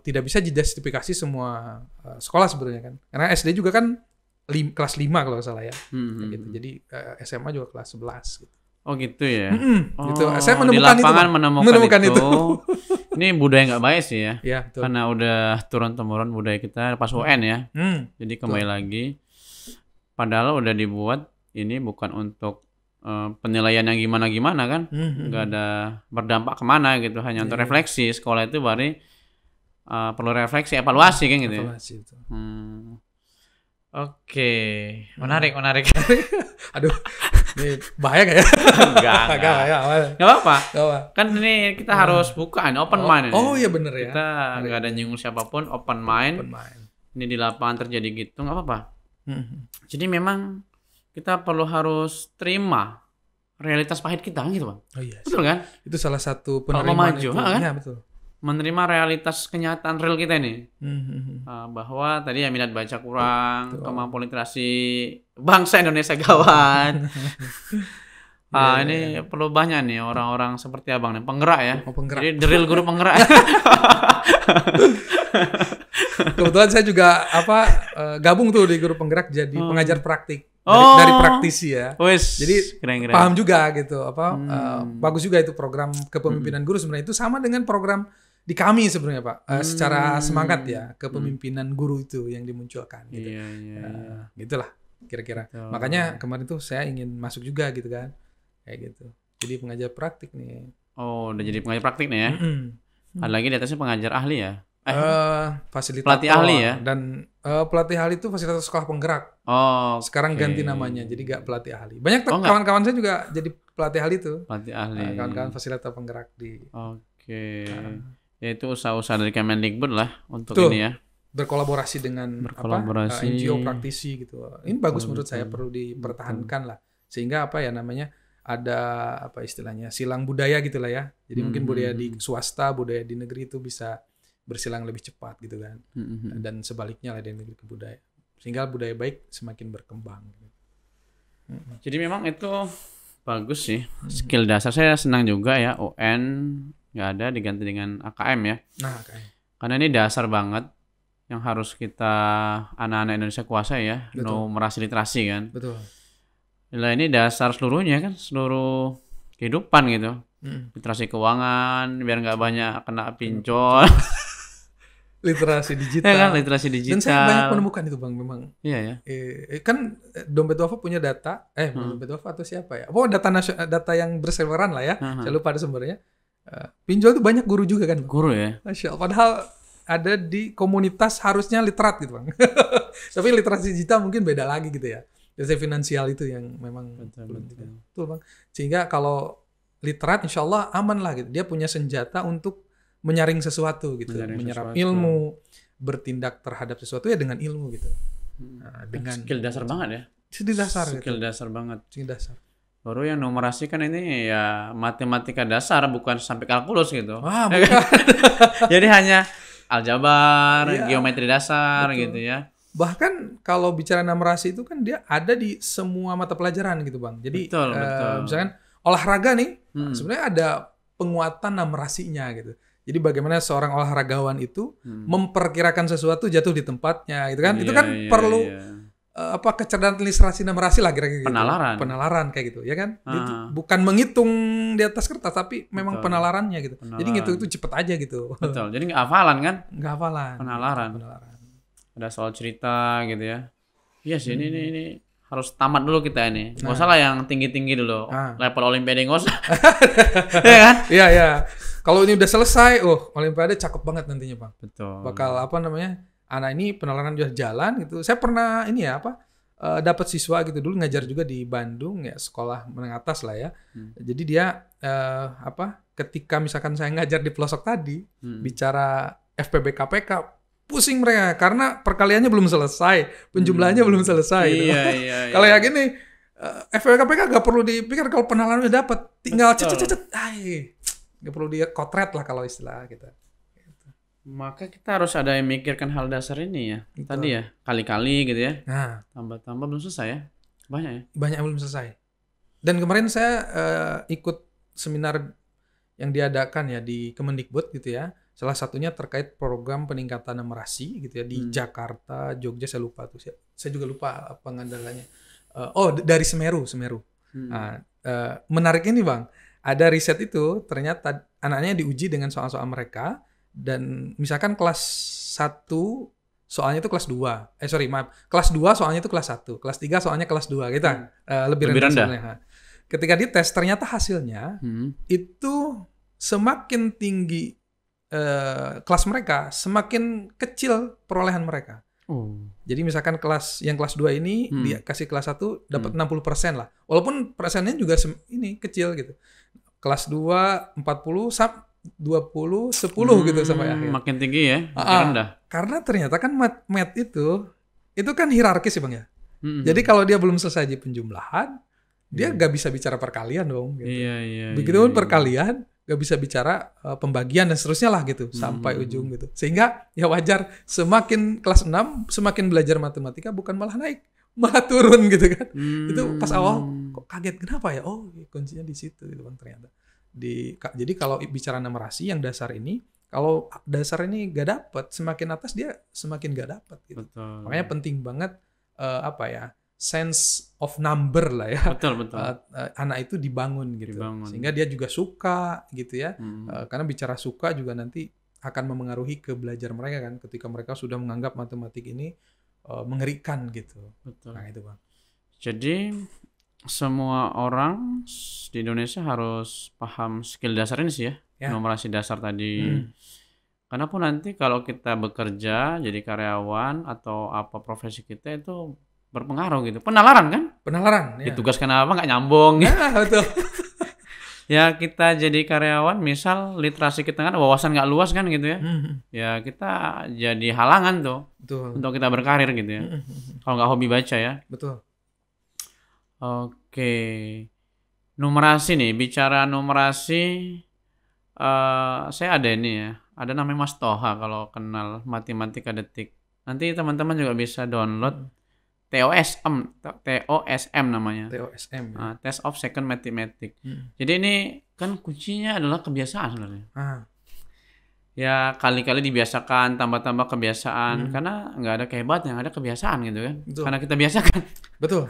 tidak bisa dijustifikasi semua sekolah sebenarnya kan. Karena SD juga kan kelas 5 kalau nggak salah ya. Gitu. Jadi SMA juga kelas 11 gitu. Oh gitu ya. Gitu. Saya menemukan di lapangan itu. menemukan itu. Ini budaya nggak baik sih ya. Ya, betul. Karena udah turun-temurun budaya kita pas UN ya. Jadi kembali lagi. Padahal udah dibuat ini bukan untuk penilaian yang gimana-gimana kan. Nggak ada berdampak kemana gitu. Hanya untuk refleksi. Sekolah itu perlu refleksi, evaluasi kan gitu ya. Evaluasi itu. Oke. Menarik. Aduh, ini bahaya nggak ya? Enggak. Nggak apa-apa. Kan ini kita harus buka, open mind. Oh iya bener ya. Kita nggak ada nyinggung siapapun, open mind. Ini di lapangan terjadi gitu, nggak apa-apa. Jadi memang kita harus terima realitas pahit kita gitu, Bang. Oh iya. Betul kan? Itu salah satu Kalau mau penerimaan maju, itu. kan? Iya, betul. Menerima realitas kenyataan real kita ini. Bahwa tadi ya minat baca kurang, kemampuan literasi bangsa Indonesia gawat. Ini perlu banyak nih orang-orang seperti Abang nih, penggerak ya. Penggerak. Jadi drill guru penggerak. Kebetulan saya juga gabung tuh di guru penggerak jadi pengajar praktik. dari praktisi ya. Wes. Jadi Keren-keren. paham juga gitu bagus juga itu program kepemimpinan guru sebenarnya itu sama dengan program di kami sebenarnya Pak. Secara semangat ya kepemimpinan guru itu yang dimunculkan gitu. Iya. Gitulah kira-kira. Betul. Makanya kemarin tuh saya ingin masuk juga gitu kan. Kayak gitu. Jadi pengajar praktik nih. Oh, udah jadi pengajar praktik nih ya. Ada lagi di atasnya pengajar ahli ya. Fasilitator Pelatih ahli ya? dan pelatih ahli itu fasilitator sekolah penggerak. Oh. Sekarang oke. ganti namanya jadi gak pelatih ahli. Banyak Oh, nggak? kawan-kawan saya juga jadi pelatih ahli tuh. Pelatih ahli. Kawan-kawan fasilitator penggerak di Oke. Ya itu usaha-usaha dari Kemendikbud lah untuk Betul. ini ya. berkolaborasi dengan Berkolaborasi. NGO praktisi gitu. Ini bagus menurut saya perlu dipertahankan lah. Sehingga apa ya namanya ada apa istilahnya silang budaya gitulah ya. Jadi mungkin budaya di swasta, budaya di negeri itu bisa bersilang lebih cepat gitu kan. Dan sebaliknya lah dari negeri ke budaya. Sehingga budaya baik semakin berkembang. Jadi memang itu bagus sih. Skill dasar saya senang juga ya. UN nggak ada diganti dengan AKM ya. Nah, kayak Karena ini dasar banget yang harus kita anak-anak Indonesia kuasai ya. Betul. Numerasi literasi kan. betul. Lah ini dasar seluruhnya kan, seluruh kehidupan gitu. Literasi keuangan biar nggak banyak kena pinjol. Literasi Ya digital. kan, literasi digital. Dan saya banyak menemukan itu Bang memang. Iya ya. Kan Dompet Wafa punya data, Dompet Wafa atau siapa ya? Oh, data yang berseliweran lah ya. Saya lupa ada sumbernya. Pinjol itu banyak guru juga kan, Bang? Guru ya. Masya Allah. Padahal ada di komunitas harusnya literat gitu, Bang. Tapi literasi digital mungkin beda lagi gitu ya. Literasi finansial itu yang memang betul, Bang. Sehingga kalau literat insya Allah aman lah gitu. Dia punya senjata untuk menyaring sesuatu gitu, menyerap ilmu, bertindak terhadap sesuatu ya dengan ilmu gitu. Nah, dengan skill dasar banget ya. skill dasar Skill gitu. dasar banget. Skill dasar. Baru yang numerasi kan ini ya matematika dasar bukan sampai kalkulus gitu. Wah, bukan. Jadi hanya aljabar, Iya, geometri dasar betul. gitu ya. Bahkan kalau bicara numerasi itu kan dia ada di semua mata pelajaran gitu Bang. Jadi Betul. misalkan olahraga nih, sebenarnya ada penguatan numerasinya gitu. Jadi bagaimana seorang olahragawan itu memperkirakan sesuatu jatuh di tempatnya gitu kan. Itu kan perlu kecerdasan literasi numerasi lah kira-kira gitu. Penalaran kayak gitu ya kan. Itu bukan menghitung di atas kertas tapi memang penalarannya gitu. Jadi ngitung itu cepet aja gitu. Betul. Jadi nggak hafalan kan? Nggak hafalan. Penalaran. Ada soal cerita gitu ya. Iya sih ini harus tamat dulu kita ini. Nggak usah lah yang tinggi-tinggi dulu. Level olimpiade nggak usah. Iya kan? Iya. Kalau ini udah selesai, olimpiade cakep banget nantinya Bang. Betul. Bakal anak ini penalaran udah jalan gitu. Saya pernah dapat siswa gitu dulu ngajar juga di Bandung ya, sekolah menengah atas lah ya. Jadi dia ketika misalkan saya ngajar di pelosok tadi bicara FPB KPK pusing mereka karena perkaliannya belum selesai, penjumlahannya belum selesai gitu. Iya. Kalau yang gini FPB KPK gak perlu dipikir, kalau penalaran udah dapat tinggal cet. Gak perlu dikotret lah kalau istilah kita. Maka kita harus ada yang mikirkan hal dasar ini ya. Betul. Tadi ya, kali-kali gitu ya. Nah, tambah-tambah belum selesai ya. Banyak ya. Banyak yang belum selesai. Dan kemarin saya ikut seminar yang diadakan ya di Kemendikbud gitu ya. Salah satunya terkait program peningkatan numerasi gitu ya di Jakarta, Jogja, saya lupa tuh. Saya juga lupa pengandalanya. Dari Semeru. Nah, menarik ini Bang. Ada riset itu ternyata anaknya diuji dengan soal-soal mereka dan misalkan kelas 1 soalnya itu kelas 2. Kelas 2 soalnya itu kelas 1, kelas 3 soalnya kelas 2 gitu. Lebih rendah soalnya. Ketika dites ternyata hasilnya itu semakin tinggi kelas mereka, semakin kecil perolehan mereka. Jadi misalkan kelas 2 ini dia kasih kelas 1 dapat 60% lah. Walaupun persennya juga kecil gitu. Kelas 2 40 20 10 gitu sampai akhir. Makin tinggi ya, makin rendah. Karena ternyata kan math itu kan hierarkis ya Bang ya. Jadi kalau dia belum selesai di penjumlahan, dia gak bisa bicara perkalian dong gitu. Iya. Begitupun perkalian gak bisa bicara pembagian dan seterusnya lah gitu sampai ujung gitu. Sehingga ya wajar semakin kelas 6 semakin belajar matematika bukan malah naik, malah turun gitu kan. Itu pas awal kok kaget kenapa ya? Kuncinya di situ gitu Bang ternyata. Jadi kalau bicara numerasi yang dasar ini, kalau dasar ini gak dapet, semakin atas dia semakin gak dapet gitu. Betul. Makanya penting banget sense of number lah ya. Betul. Anak itu dibangun gitu. Dibangun. Sehingga dia juga suka gitu ya. Karena bicara suka juga nanti akan memengaruhi ke belajar mereka kan, ketika mereka sudah menganggap matematik ini mengerikan gitu. Betul. Nah itu Bang. Jadi semua orang di Indonesia harus paham skill dasar ini sih ya, numerasi dasar tadi. Karena pun nanti kalau kita bekerja jadi karyawan atau apa profesi kita itu berpengaruh gitu. Penalaran kan? Penalaran. Ditugaskan apa nggak nyambung. Ya betul. Ya kita jadi karyawan, misal literasi kita kan wawasan nggak luas kan gitu ya. Ya kita jadi halangan tuh untuk kita berkarir gitu ya. Kalau nggak hobi baca ya. Betul. Oke. Numerasi nih, bicara numerasi, saya ada ini ya. Ada namanya Mas Toha kalau kenal Matematika Detik. Nanti teman-teman juga bisa download TOSM namanya. TOSM. Ya. Test of Second Mathematics. Jadi ini kan kuncinya adalah kebiasaan sebenarnya. Ya kali-kali dibiasakan, tambah-tambah kebiasaan. Karena nggak ada kehebatnya, ada kebiasaan gitu kan. Betul. Karena kita biasakan. Betul.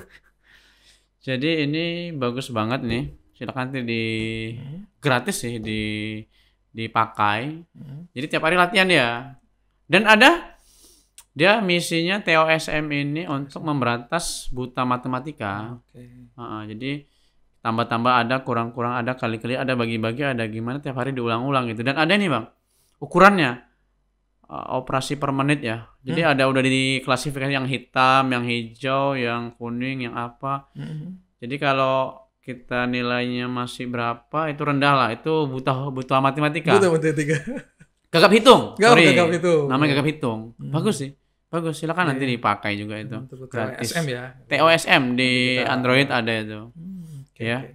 Jadi ini bagus banget nih. Silakan nanti gratis sih dipakai. Jadi tiap hari latihan ya. Dan dia misinya TOSM ini untuk memberantas buta matematika. Jadi tambah-tambah ada, kurang-kurang ada, kali-kali ada, bagi-bagi ada, gimana tiap hari diulang-ulang gitu. Dan ada nih Bang, ukurannya operasi per menit ya. Jadi ada udah diklasifikasi yang hitam, yang hijau, yang kuning, yang apa. Jadi kalau kita nilainya masih berapa, itu rendah lah. Itu buta matematika. Buta matematika. Gagap hitung. Gagap hitung. Namanya gagap hitung. Bagus sih. Bagus, silakan nanti dipakai juga itu. Gratis. TOSM ya. TOSM di Android ada itu. Ya.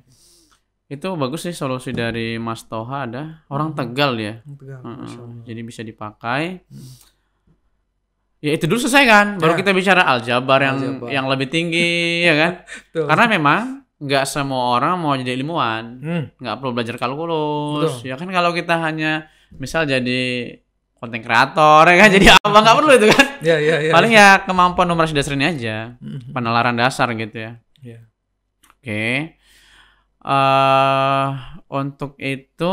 Itu bagus sih solusi dari Mas Toha ada. Orang Tegal ya. Jadi bisa dipakai. Ya itu dulu selesai kan. Baru kita bicara aljabar yang lebih tinggi ya kan. Karena memang nggak semua orang mau jadi ilmuwan. Nggak perlu belajar kalkulus. Ya kan kalau kita hanya misal jadi konten kreator ya kan, jadi apa nggak perlu itu kan. Paling ya kemampuan numerasi dasar ini aja, penalaran dasar gitu ya. Oke. Untuk itu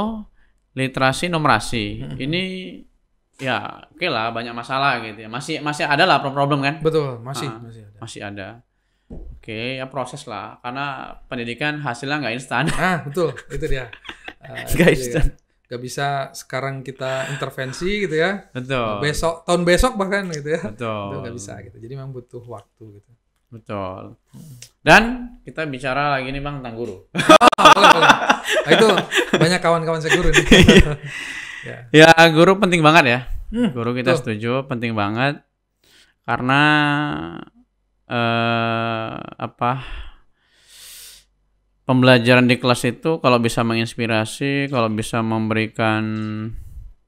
literasi numerasi ini ya oke lah, banyak masalah gitu ya, masih ada lah problem kan. Betul, masih ada. Oke, ya proses lah, karena pendidikan hasilnya nggak instan. Betul, itu dia. Nggak instan. Gak bisa sekarang kita intervensi gitu ya. Betul. Tahun besok bahkan gitu ya. Betul. Itu gak bisa gitu. Jadi memang butuh waktu gitu. Betul. Dan kita bicara lagi nih Bang tentang guru. Boleh. Nah, itu banyak kawan-kawan saya guru nih. Ya guru penting banget ya. Guru kita setuju penting banget. Karena pembelajaran di kelas itu kalau bisa menginspirasi, kalau bisa memberikan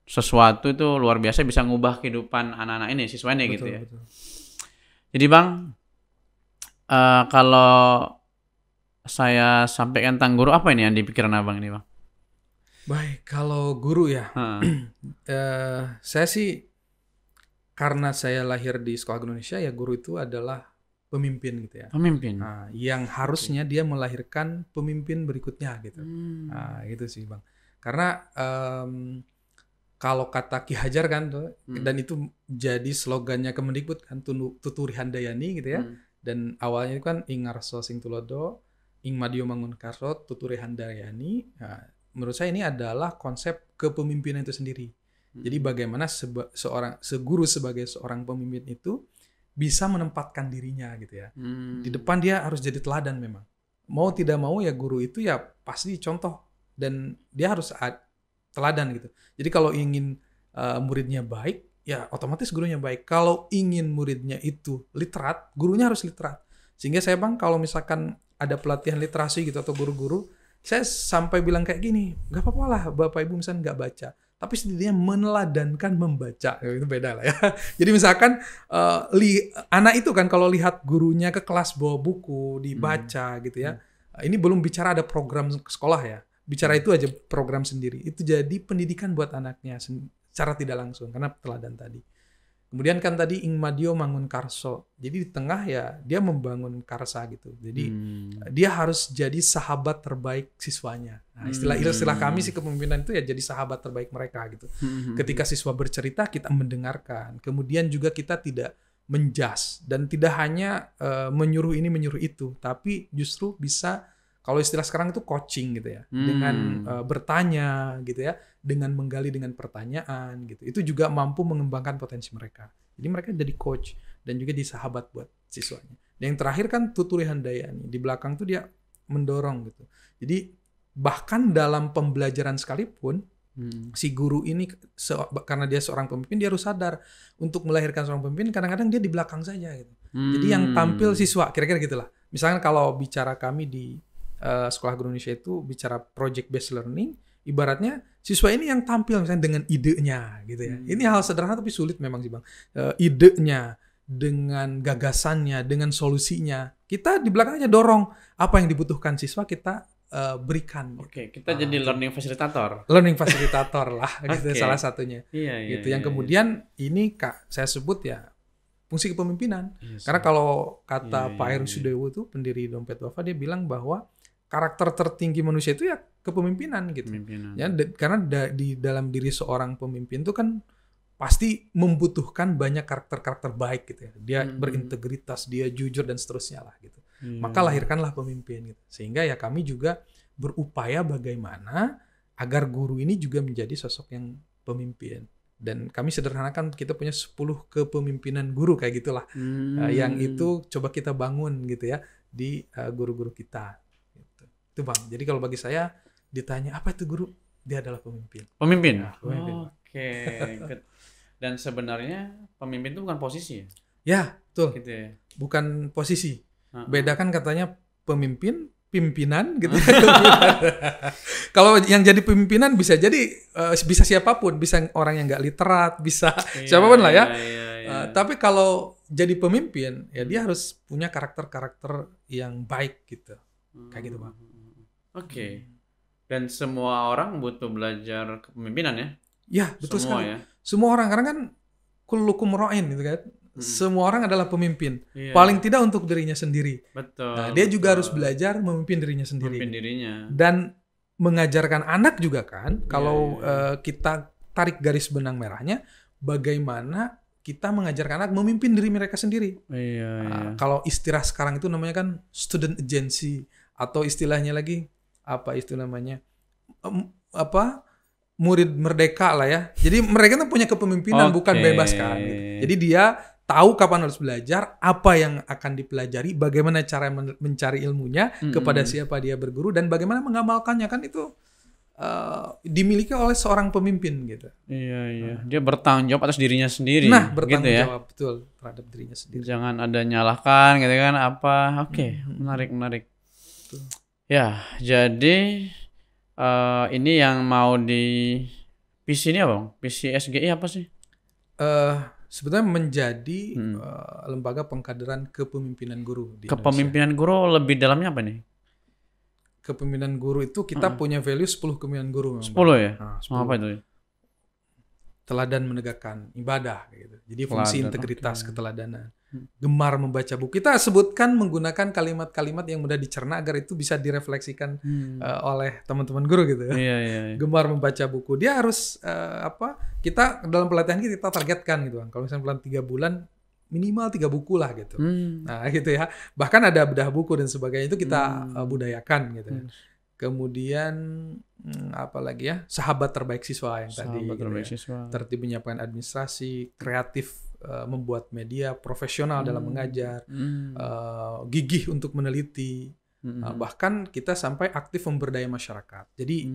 sesuatu itu luar biasa, bisa ngubah kehidupan anak-anak ini, siswanya gitu ya. Betul. Jadi Bang, kalau saya sampaikan tentang guru, apa ini yang dipikiran Abang ini Bang? Baik, kalau guru ya, saya sih karena saya lahir di sekolah Indonesia ya, guru itu adalah pemimpin gitu ya. Pemimpin. Nah, yang harusnya dia melahirkan pemimpin berikutnya gitu. Nah, gitu sih Bang. Karena kalau kata Ki Hajar kan tuh, dan itu jadi slogannya Kemendikbud kan, tuturi handayani gitu ya. Dan awalnya itu kan ing ngarso sing tulodo, ing madyo mangun karso, tuturi handayani. Nah, menurut saya ini adalah konsep kepemimpinan itu sendiri. Jadi bagaimana guru sebagai seorang pemimpin itu bisa menempatkan dirinya gitu ya. Di depan dia harus jadi teladan memang. Mau tidak mau ya guru itu ya pasti contoh. Dan dia harus teladan gitu. Jadi kalau ingin muridnya baik, ya otomatis gurunya baik. Kalau ingin muridnya itu literat, gurunya harus literat. Sehingga saya Bang kalau misalkan ada pelatihan literasi gitu atau guru-guru, saya sampai bilang kayak gini, gak apa-apa lah Bapak Ibu misalnya gak baca. Tapi setidaknya meneladankan membaca, itu beda lah ya. Jadi misalkan anak itu kan kalau lihat gurunya ke kelas bawa buku dibaca gitu ya. Ini belum bicara ada program sekolah ya. Bicara itu aja program sendiri. Itu jadi pendidikan buat anaknya secara tidak langsung karena teladan tadi. Kemudian kan tadi Ing Madio Mangun Karso. Jadi di tengah ya dia membangun karsa gitu. Jadi dia harus jadi sahabat terbaik siswanya. Nah, istilah kami sih kepemimpinan itu ya jadi sahabat terbaik mereka gitu. Ketika siswa bercerita kita mendengarkan. Kemudian juga kita tidak menjas dan tidak hanya menyuruh ini menyuruh itu, tapi justru bisa kalau istilah sekarang itu coaching gitu ya, dengan bertanya gitu ya, dengan menggali dengan pertanyaan gitu. Itu juga mampu mengembangkan potensi mereka. Jadi mereka jadi coach dan juga jadi sahabat buat siswanya. Dan yang terakhir kan Tuturi Handayani di belakang tuh dia mendorong gitu. Jadi bahkan dalam pembelajaran sekalipun si guru ini karena dia seorang pemimpin dia harus sadar untuk melahirkan seorang pemimpin kadang-kadang dia di belakang saja gitu. Jadi yang tampil siswa kira-kira gitulah. Misalkan kalau bicara kami di Sekolah Guru Indonesia itu bicara project based learning, ibaratnya siswa ini yang tampil misalnya dengan idenya gitu ya. Ini hal sederhana tapi sulit memang sih Bang. Idenya dengan gagasannya, dengan solusinya. Kita di belakangnya dorong apa yang dibutuhkan siswa kita berikan. Oke, kita jadi learning facilitator. Learning facilitator lah gitu salah satunya. Iya, gitu. Yang kemudian ini Kak saya sebut ya fungsi kepemimpinan. Karena kalau kata Pak Heru Sudewo itu pendiri Dompet Wafa dia bilang bahwa karakter tertinggi manusia itu ya kepemimpinan gitu. Ya, karena di dalam diri seorang pemimpin itu kan pasti membutuhkan banyak karakter-karakter baik gitu ya. Dia berintegritas, dia jujur dan seterusnya lah gitu. Maka lahirkanlah pemimpin gitu. Sehingga ya kami juga berupaya bagaimana agar guru ini juga menjadi sosok yang pemimpin. Dan kami sederhanakan kita punya 10 kepemimpinan guru kayak gitulah. Yang itu coba kita bangun gitu ya di guru-guru kita. Itu Bang. Jadi kalau bagi saya ditanya apa itu guru, dia adalah pemimpin. Pemimpin. Ya, Oke. Dan sebenarnya pemimpin itu bukan posisi ya? Ya, betul. Gitu ya. Bukan posisi. Bedakan katanya pemimpin, pimpinan gitu. Kalau yang jadi pemimpinan bisa jadi bisa siapapun, bisa orang yang nggak literat, bisa siapapun lah ya. Tapi kalau jadi pemimpin ya dia harus punya karakter-karakter yang baik gitu. Kayak gitu Bang. Oke. Dan semua orang butuh belajar kepemimpinan ya? Ya, betul semua sekali. Ya? Semua orang, karena kan kullukum ra'in gitu kan. Semua orang adalah pemimpin. Paling tidak untuk dirinya sendiri. Betul. Nah, dia juga harus belajar memimpin dirinya sendiri. Memimpin dirinya. Dan mengajarkan anak juga kan, kalau kita tarik garis benang merahnya, bagaimana kita mengajarkan anak memimpin diri mereka sendiri. Kalau istilah sekarang itu namanya kan student agency, atau istilahnya lagi apa itu namanya murid merdeka lah ya. Jadi mereka tuh punya kepemimpinan bukan bebas kan gitu. Jadi dia tahu kapan harus belajar, apa yang akan dipelajari, bagaimana cara mencari ilmunya, kepada siapa dia berguru dan bagaimana mengamalkannya kan itu dimiliki oleh seorang pemimpin gitu. Iya. Dia bertanggung jawab atas dirinya sendiri. Nah, bertanggung gitu ya? jawab betul terhadap dirinya sendiri. Jangan ada nyalahkan gitu kan apa. Oke, menarik. Ya, jadi ini yang mau di PC ini apa Bang? PC SGI apa sih? Sebetulnya menjadi lembaga pengkaderan kepemimpinan guru di Kepemimpinan Indonesia. Guru lebih dalamnya apa nih? Kepemimpinan guru itu kita punya value 10 kepemimpinan guru. 10 ya? 10. Apa itu? Teladan menegakkan ibadah gitu. Jadi fungsi integritas, keteladanan. Gemar membaca buku. Kita sebutkan menggunakan kalimat-kalimat yang mudah dicerna agar itu bisa direfleksikan oleh teman-teman guru gitu. Iya. Gemar membaca buku. Dia harus kita dalam pelatihan kita targetkan gitu. Kalau misalnya pelan 3 bulan minimal 3 buku lah gitu. Nah gitu ya. Bahkan ada bedah buku dan sebagainya itu kita budayakan gitu. Kemudian apa lagi ya, sahabat terbaik siswa yang tadi siswa. Tertib menyiapkan administrasi, kreatif membuat media, profesional dalam mengajar, gigih untuk meneliti, bahkan kita sampai aktif memberdaya masyarakat. Jadi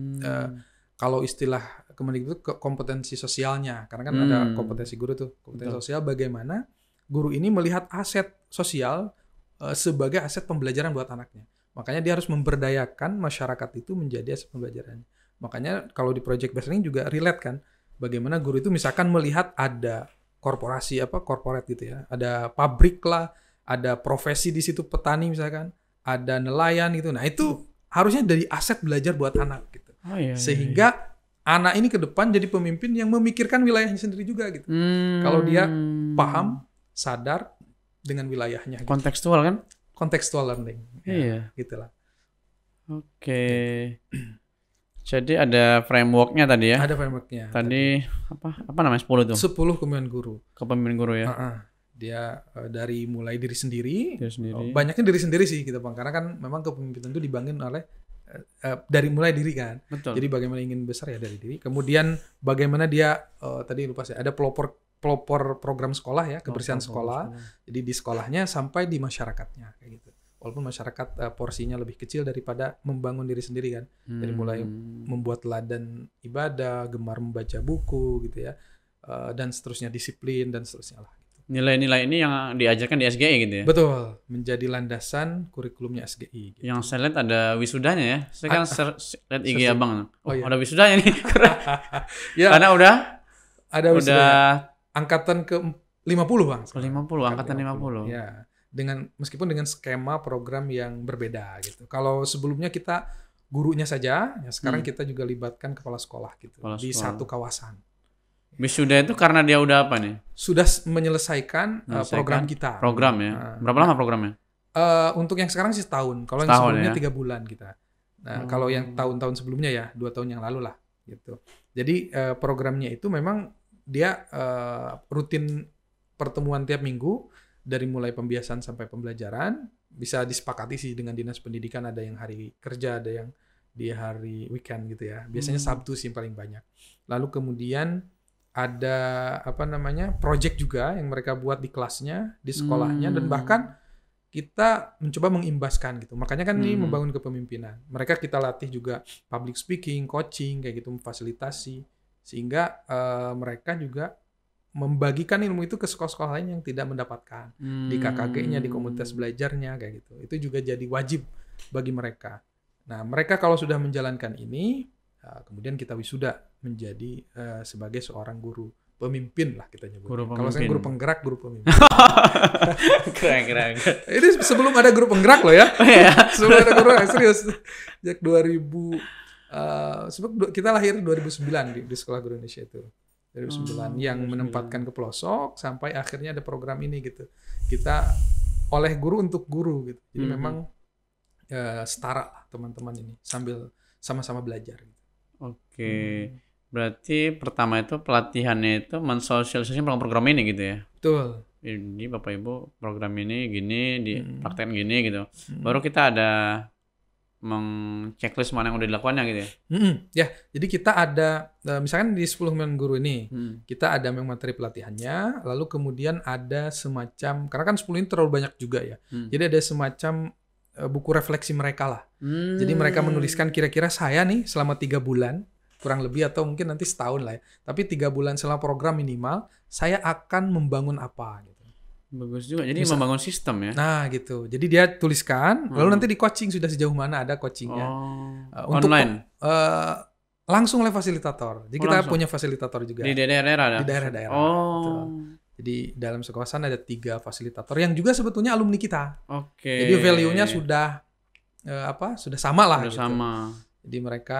kalau istilah Kemendikbud itu kompetensi sosialnya, karena kan ada kompetensi guru tuh, kompetensi sosial bagaimana guru ini melihat aset sosial sebagai aset pembelajaran buat anaknya. Makanya dia harus memberdayakan masyarakat itu menjadi aset pembelajaran. Makanya kalau di project based learning juga relate kan, bagaimana guru itu misalkan melihat ada korporasi corporate gitu ya, ada pabrik lah, ada profesi di situ petani misalkan, ada nelayan gitu. Nah itu harusnya dari aset belajar buat anak gitu. Sehingga anak ini ke depan jadi pemimpin yang memikirkan wilayahnya sendiri juga gitu. Kalau dia paham, sadar dengan wilayahnya. Gitu. Kontekstual kan? Contextual learning. Iya. Gitulah. Oke. Jadi ada frameworknya tadi ya? Ada frameworknya. Tadi apa namanya 10 tuh? 10 kepemimpinan guru. Kepemimpinan guru ya? Dia dari mulai diri sendiri. Sendiri. Banyaknya diri sendiri sih gitu Bang. Karena kan memang kepemimpinan itu dibangun oleh dari mulai diri kan. Betul. Jadi bagaimana ingin besar ya dari diri. Kemudian bagaimana dia tadi lupa saya ada pelopor program sekolah ya, kebersihan sekolah. Jadi di sekolahnya sampai di masyarakatnya kayak gitu. Walaupun masyarakat porsinya lebih kecil daripada membangun diri sendiri kan. Dari mulai membuat teladan ibadah, gemar membaca buku gitu ya. Dan seterusnya disiplin dan seterusnya lah. Nilai-nilai ini yang diajarkan di SGI gitu ya? Betul, menjadi landasan kurikulumnya SGI. Gitu. Yang saya lihat ada wisudanya ya. Saya kan lihat IG abang. Iya. Ada wisudanya nih. Ya, karena udah angkatan ke 50 Bang. 50, angkatan 50. Ya, meskipun dengan skema program yang berbeda gitu. Kalau sebelumnya kita gurunya saja, ya sekarang kita juga libatkan kepala sekolah gitu di satu kawasan. Wisuda itu karena dia udah apa nih? Sudah menyelesaikan program kita. Program ya. Berapa lama programnya? Untuk yang sekarang sih setahun. Kalau yang sebelumnya 3 bulan kita. Nah, kalau yang tahun-tahun sebelumnya ya 2 tahun yang lalu lah gitu. Jadi programnya itu memang dia rutin pertemuan tiap minggu dari mulai pembiasan sampai pembelajaran. Bisa disepakati sih dengan dinas pendidikan, ada yang hari kerja, ada yang di hari weekend gitu ya. Biasanya Sabtu sih paling banyak. Lalu kemudian ada project juga yang mereka buat di kelasnya, di sekolahnya, dan bahkan kita mencoba mengimbaskan gitu. Makanya kan ini membangun kepemimpinan. Mereka kita latih juga public speaking, coaching kayak gitu, memfasilitasi sehingga mereka juga membagikan ilmu itu ke sekolah-sekolah lain yang tidak mendapatkan di KKG-nya, di komunitas belajarnya kayak gitu. Itu juga jadi wajib bagi mereka. Nah, mereka kalau sudah menjalankan ini, kemudian kita wisuda menjadi sebagai seorang guru pemimpin lah kita nyebutnya. Kalau saya guru penggerak, guru pemimpin. Keren. Ini sebelum ada guru penggerak loh ya. Sebelum ada guru penggerak, serius. Sejak 2000, sebab kita lahir 2009 di Sekolah Guru Indonesia itu. 2009 yang menempatkan ke pelosok sampai akhirnya ada program ini gitu. Kita oleh guru untuk guru gitu. Jadi memang setara lah teman-teman ini sambil sama-sama belajar gitu. Oke. Berarti pertama itu pelatihannya itu mensosialisasikan program ini gitu ya? Betul. Ini Bapak Ibu program ini gini, dipraktekkan gini gitu. Baru kita ada checklist mana yang udah dilakukannya gitu ya? Ya, jadi kita ada, misalkan di 10 miliar guru ini, kita ada memang materi pelatihannya, lalu kemudian ada semacam, karena kan 10 ini terlalu banyak juga ya, jadi ada semacam buku refleksi mereka lah. Jadi mereka menuliskan kira-kira saya nih selama 3 bulan, kurang lebih atau mungkin nanti setahun lah ya. Tapi 3 bulan selama program minimal, saya akan membangun apa gitu. Bagus juga, jadi membangun sistem ya? Nah gitu, jadi dia tuliskan, lalu nanti di coaching sudah sejauh mana ada coachingnya. Untuk online? Langsung oleh fasilitator. Jadi kita punya fasilitator juga. Di daerah-daerah ada? Di daerah-daerah. Jadi dalam sekawasan ada 3 fasilitator yang juga sebetulnya alumni kita. Oke. Jadi value-nya sudah sudah sama lah. Sudah gitu. Sama. Jadi mereka,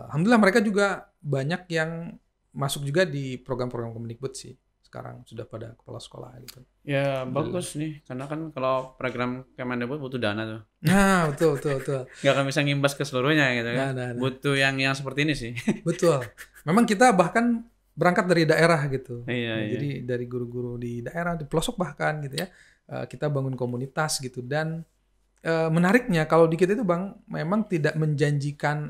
alhamdulillah mereka juga banyak yang masuk juga di program-program Kemendikbud sih. Sekarang sudah pada kepala sekolah gitu. Ya bagus nih, karena kan kalau program Kemendikbud butuh dana tuh. Nah betul. Gak akan bisa ngimbas ke seluruhnya gitu kan. Nah. Butuh yang seperti ini sih. Betul. Memang kita bahkan berangkat dari daerah gitu. Iya. Jadi dari guru-guru di daerah, di pelosok bahkan gitu ya. Kita bangun komunitas gitu. Dan menariknya kalau di kita itu Bang, memang tidak menjanjikan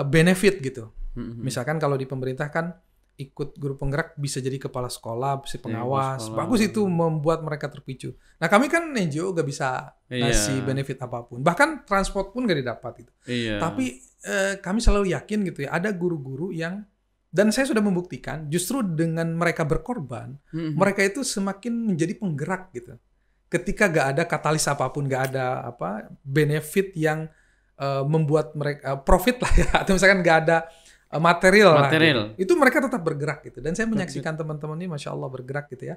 benefit gitu. Misalkan kalau di pemerintah kan ikut guru penggerak bisa jadi kepala sekolah, bisa pengawas. Bagus itu membuat mereka terpicu. Nah kami kan NGO gak bisa ngasih benefit apapun. Bahkan transport pun gak didapat gitu. Iya. Tapi kami selalu yakin gitu ya, ada guru-guru yang, dan saya sudah membuktikan justru dengan mereka berkorban, mereka itu semakin menjadi penggerak gitu. Ketika gak ada katalis apapun, gak ada benefit yang membuat mereka profit lah ya, atau misalkan gak ada material lah gitu. Itu mereka tetap bergerak gitu. Dan saya menyaksikan teman-teman ini Masya Allah bergerak gitu ya,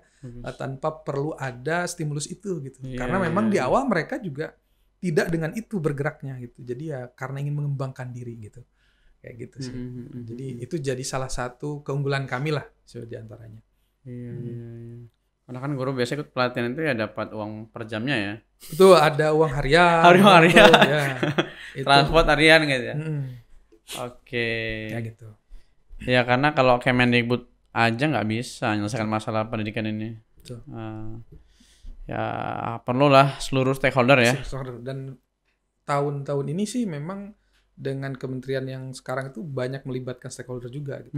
tanpa perlu ada stimulus itu gitu. Karena memang di awal mereka juga tidak dengan itu bergeraknya gitu. Jadi ya karena ingin mengembangkan diri gitu. kayak gitu sih. Jadi itu jadi salah satu keunggulan kami lah di antaranya. Iya. Karena kan guru biasa ikut pelatihan itu ya dapat uang per jamnya ya. Itu ada uang harian. Harian. Ya. Transport harian gitu ya. Oke. Ya gitu. Ya karena kalau Kemendikbud aja nggak bisa menyelesaikan masalah pendidikan ini. Betul. Ya perlulah seluruh stakeholder ya. Dan tahun-tahun ini sih memang dengan kementerian yang sekarang itu banyak melibatkan stakeholder juga gitu.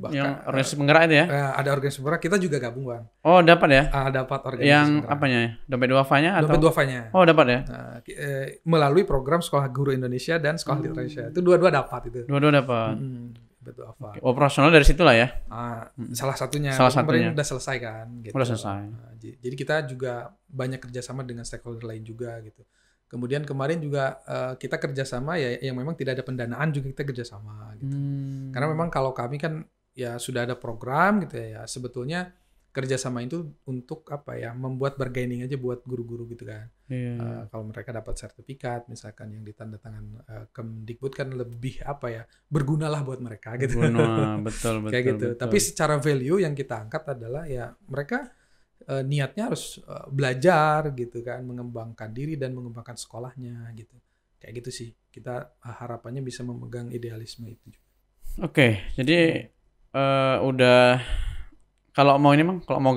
Bahkan yang organisasi penggerak itu ya? Ada organisasi penggerak, kita juga gabung Bang. Oh dapat ya? Dapat organisasi yang penggerak. Apanya? Dompet duafanya atau? Dompet duafanya. Oh dapat ya? Melalui program Sekolah Guru Indonesia dan Sekolah Indonesia. Itu dua-dua dapat itu. Dua-dua dapat. Betul apa? Operasional dari situlah ya? Salah satunya. Kemarin udah selesai kan. Gitu. Udah selesai. Jadi kita juga banyak kerjasama dengan stakeholder lain juga gitu. Kemudian kemarin juga kita kerjasama ya yang memang tidak ada pendanaan juga kita kerjasama gitu. Karena memang kalau kami kan ya sudah ada program gitu ya sebetulnya kerjasama itu untuk apa ya membuat bargaining aja buat guru-guru gitu kan. Kalau mereka dapat sertifikat misalkan yang ditandatangan Kemdikbud kan lebih apa ya bergunalah buat mereka gitu. Betul. Kayak gitu. Betul. Tapi secara value yang kita angkat adalah ya mereka niatnya harus belajar gitu kan, mengembangkan diri dan mengembangkan sekolahnya gitu. Kayak gitu sih. Kita harapannya bisa memegang idealisme itu juga. Oke, jadi udah kalau mau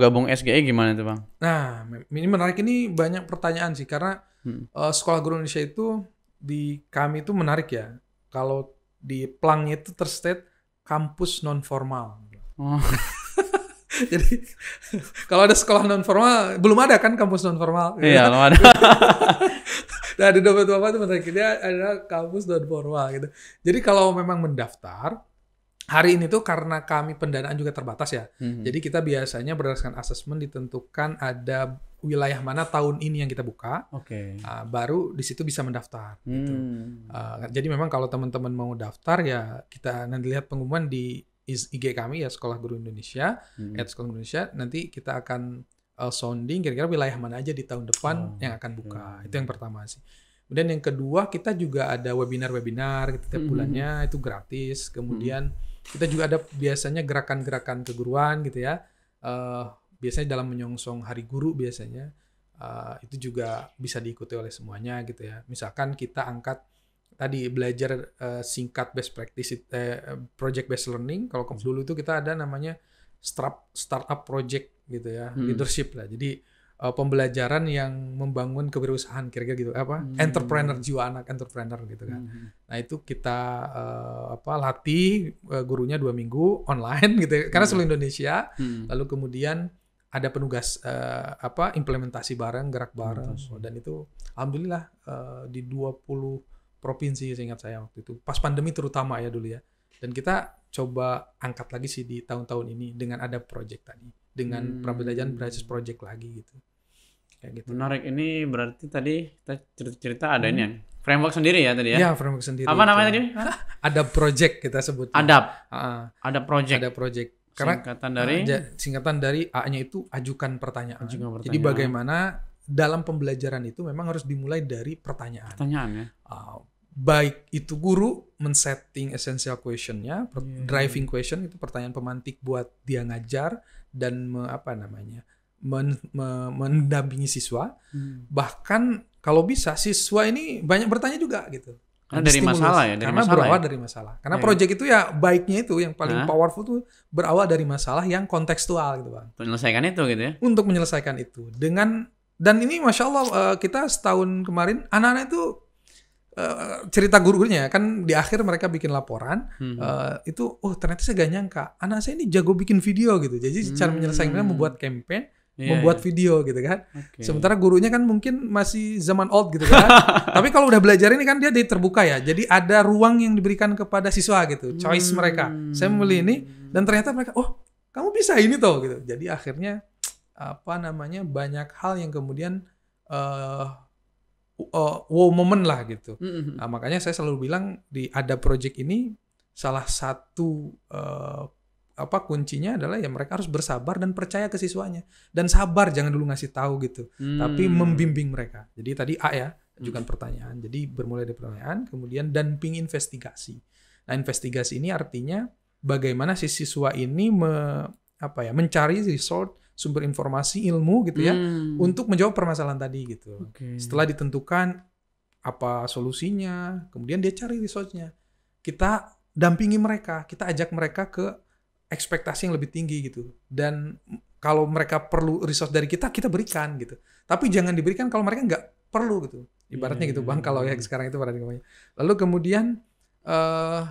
gabung SGI gimana tuh Bang? Nah, ini menarik, ini banyak pertanyaan sih karena Sekolah Guru Indonesia itu di kami itu menarik ya. Kalau di plangnya itu terstate kampus non formal. Oh. Jadi kalau ada sekolah non formal belum ada kan kampus non formal. Iya, belum ada. Nah di dompet apa itu menarik, dia ada kampus non formal gitu. Jadi kalau memang mendaftar hari ini tuh karena kami pendanaan juga terbatas ya. Jadi kita biasanya berdasarkan asesmen ditentukan ada wilayah mana tahun ini yang kita buka. Baru di situ bisa mendaftar gitu. Jadi memang kalau teman-teman mau daftar ya kita nanti lihat pengumuman di IG kami ya Sekolah Guru Indonesia, Sekolah Indonesia, nanti kita akan sounding kira-kira wilayah mana aja di tahun depan yang akan buka. Itu yang pertama sih. Kemudian yang kedua kita juga ada webinar gitu, tiap bulannya itu gratis. Kemudian kita juga ada biasanya gerakan-gerakan keguruan gitu ya. Biasanya dalam menyongsong Hari Guru biasanya itu juga bisa diikuti oleh semuanya gitu ya. Misalkan kita angkat tadi belajar singkat best practice project based learning. Kalau dulu itu kita ada namanya startup project gitu ya, leadership lah. Jadi pembelajaran yang membangun kewirausahaan kira-kira gitu entrepreneur, jiwa anak entrepreneur gitu kan. Nah itu kita latih gurunya 2 minggu online gitu ya, karena seluruh Indonesia. Lalu kemudian ada penugas implementasi bareng, gerak bareng. Dan itu alhamdulillah di 20 provinsi seingat saya waktu itu. Pas pandemi terutama ya dulu ya. Dan kita coba angkat lagi sih di tahun-tahun ini dengan ada project tadi. Dengan pembelajaran berbasis project lagi gitu. Kayak gitu. Menarik, ini berarti tadi kita cerita ada ini ya. Framework sendiri ya tadi ya? Iya, framework sendiri. Apa namanya tadi? Ada project kita sebutnya. Ada project. Ada project. Karena singkatan dari A-nya itu ajukan pertanyaan. Jadi bagaimana dalam pembelajaran itu memang harus dimulai dari pertanyaan. Pertanyaan ya. Baik itu guru men-setting essential question-nya, driving question itu pertanyaan pemantik buat dia ngajar dan mendampingi siswa. Bahkan kalau bisa siswa ini banyak bertanya juga gitu. Karena dari masalah ya, karena berawal dari masalah. Karena project itu ya baiknya itu yang paling powerful tuh berawal dari masalah yang kontekstual gitu Bang. Untuk menyelesaikan itu gitu ya. Untuk menyelesaikan itu dan ini Masya Allah kita setahun kemarin anak-anak itu cerita gurunya kan di akhir mereka bikin laporan itu ternyata saya gak nyangka anak saya ini jago bikin video gitu. Jadi cara menyelesaikannya membuat campaign, membuat video gitu kan. Sementara gurunya kan mungkin masih zaman old gitu kan. Tapi kalau udah belajar ini kan dia terbuka ya. Jadi ada ruang yang diberikan kepada siswa gitu. Choice mereka. Saya memilih ini dan ternyata mereka kamu bisa ini toh gitu. Jadi akhirnya banyak hal yang kemudian wow moment lah gitu. Nah, makanya saya selalu bilang ada project ini salah satu kuncinya adalah ya mereka harus bersabar dan percaya ke siswanya dan sabar, jangan dulu ngasih tahu gitu, tapi membimbing mereka. Jadi tadi A ya, ajukan pertanyaan. Jadi bermulai dari pertanyaan, kemudian dampingi investigasi. Nah, investigasi ini artinya bagaimana si siswa ini mencari resource, sumber informasi, ilmu gitu ya, untuk menjawab permasalahan tadi gitu. Setelah ditentukan apa solusinya, kemudian dia cari resource-nya. Kita dampingi mereka, kita ajak mereka ke ekspektasi yang lebih tinggi gitu. Dan kalau mereka perlu resource dari kita, kita berikan gitu. Tapi jangan diberikan kalau mereka nggak perlu gitu. Ibaratnya gitu Bang, kalau yang sekarang itu paradigmanya. Lalu kemudian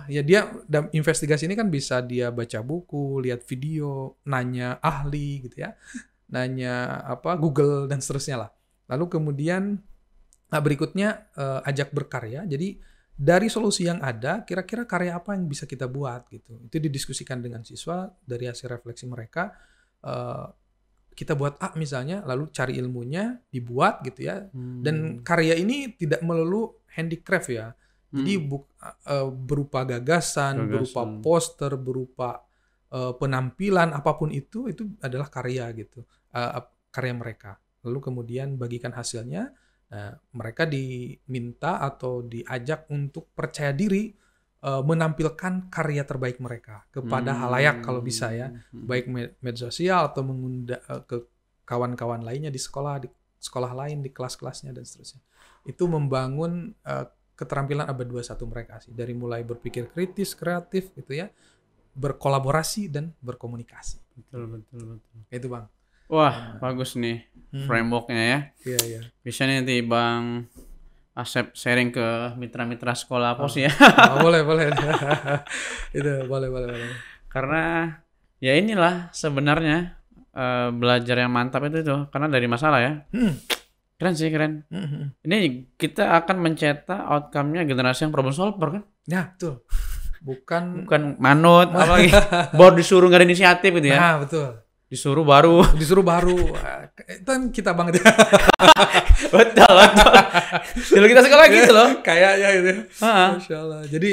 ya dia investigasi ini kan bisa dia baca buku, lihat video, nanya ahli gitu ya, nanya Google dan seterusnya lah. Lalu kemudian berikutnya ajak berkarya. Jadi dari solusi yang ada, kira-kira karya apa yang bisa kita buat gitu. Itu didiskusikan dengan siswa dari hasil refleksi mereka. Kita buat A misalnya, lalu cari ilmunya, dibuat gitu ya. Dan karya ini tidak melulu handicraft ya. Jadi berupa gagasan, berupa poster, berupa penampilan, apapun itu adalah karya gitu, karya mereka. Lalu kemudian bagikan hasilnya. Mereka diminta atau diajak untuk percaya diri menampilkan karya terbaik mereka kepada halayak kalau bisa ya, baik media sosial atau mengundang ke kawan-kawan lainnya di sekolah lain, di kelas-kelasnya dan seterusnya. Itu membangun keterampilan abad 21 mereka sih, dari mulai berpikir kritis, kreatif gitu ya, berkolaborasi dan berkomunikasi. Betul. Itu Bang. Wah, bagus nih frameworknya ya. Iya. Bisa nih nanti Bang Asep sharing ke mitra-mitra sekolah pos ya. Boleh. Itu boleh. Karena ya inilah sebenarnya belajar yang mantap itu karena dari masalah ya. Keren sih, keren. Ini kita akan mencetak outcome-nya generasi yang problem solver kan? Ya, betul. Bukan manut, apalagi baru disuruh nggak ada inisiatif gitu ya. Nah, betul. Disuruh baru. Itu kan kita banget. Betul. Dulu kita sekolah gitu loh. Kayaknya gitu. Masya Allah. Jadi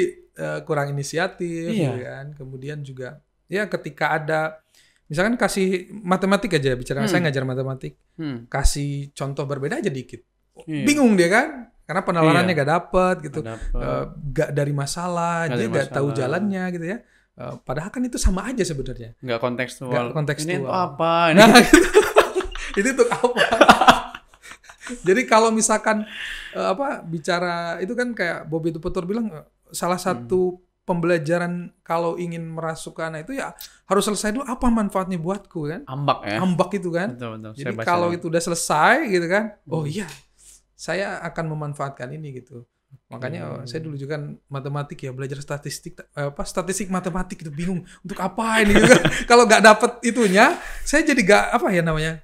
kurang inisiatif, gitu kan. Kemudian juga ya ketika ada, misalkan kasih matematik aja, bicara saya ngajar matematik, kasih contoh berbeda aja dikit. Bingung dia kan? Karena penalarannya gak dapet gitu. Gak dari masalah, dia gak tahu jalannya gitu ya. Padahal kan itu sama aja sebenarnya. Nggak kontekstual. Ini untuk apa? Nah, itu untuk apa? Jadi kalau misalkan bicara itu kan kayak Bobby Tupetur bilang, salah satu pembelajaran kalau ingin merasuk ke anak itu ya harus selesai dulu apa manfaatnya buatku kan. Ambak itu kan. Betul. Jadi kalau itu udah selesai gitu kan, oh iya saya akan memanfaatkan ini gitu. Makanya saya dulu juga kan matematik ya, belajar statistik matematik itu bingung untuk apa ini gitu. Kalau nggak dapet itunya, saya jadi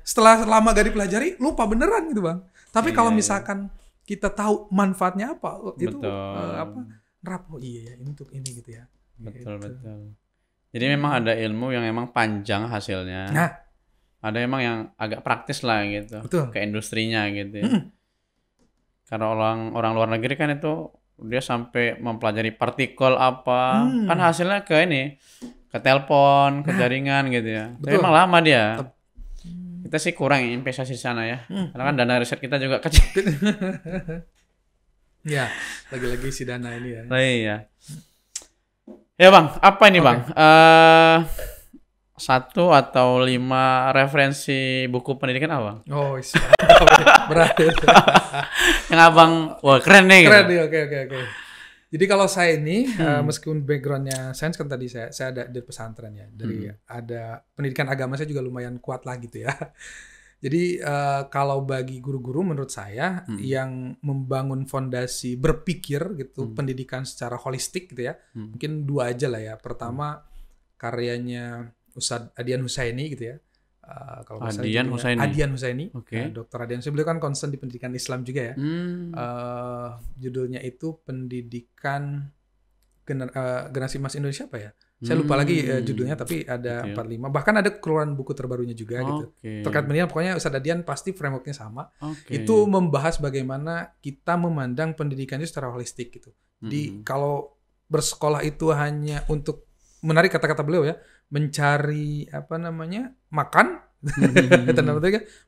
setelah lama gak dipelajari lupa beneran gitu Bang. Tapi kalau misalkan kita tahu manfaatnya apa, itu ini untuk ini gitu ya. Betul. Jadi memang ada ilmu yang emang panjang hasilnya. Nah, ada emang yang agak praktis lah gitu. Betul. Ke industrinya gitu ya. Karena orang luar negeri kan itu dia sampai mempelajari partikel apa, kan hasilnya ke telepon, ke jaringan gitu ya. Tapi emang lama dia. Kita sih kurang investasi di sana ya. Karena kan dana riset kita juga kecil. Ya, lagi-lagi si dana ini ya. Iya. Ya Bang, apa ini Bang? 1 atau 5 referensi buku pendidikan apa? Oh, berat. Yang Abang, wah keren nih. Keren nih, oke. Jadi kalau saya ini, meskipun backgroundnya sains kan tadi saya ada dari pesantren ya, dari ada pendidikan agama saya juga lumayan kuat lah gitu ya. Jadi kalau bagi guru-guru menurut saya yang membangun fondasi berpikir gitu, pendidikan secara holistik gitu ya, mungkin 2 aja lah ya. Pertama karyanya Ustadz Adian Husaini gitu ya. Kalau Adian Husaini. Okay. Dr. Adian Husaini, beliau kan concern di pendidikan Islam juga ya. Judulnya itu pendidikan generasi emas Indonesia apa ya? Saya lupa lagi judulnya, tapi ada 45. Bahkan ada keluaran buku terbarunya juga gitu. Terkait pendidikan, pokoknya Ustadz Adian pasti frameworknya sama. Itu membahas bagaimana kita memandang pendidikan itu secara holistik gitu. Jadi kalau bersekolah itu hanya untuk, menarik kata-kata beliau ya, mencari makan,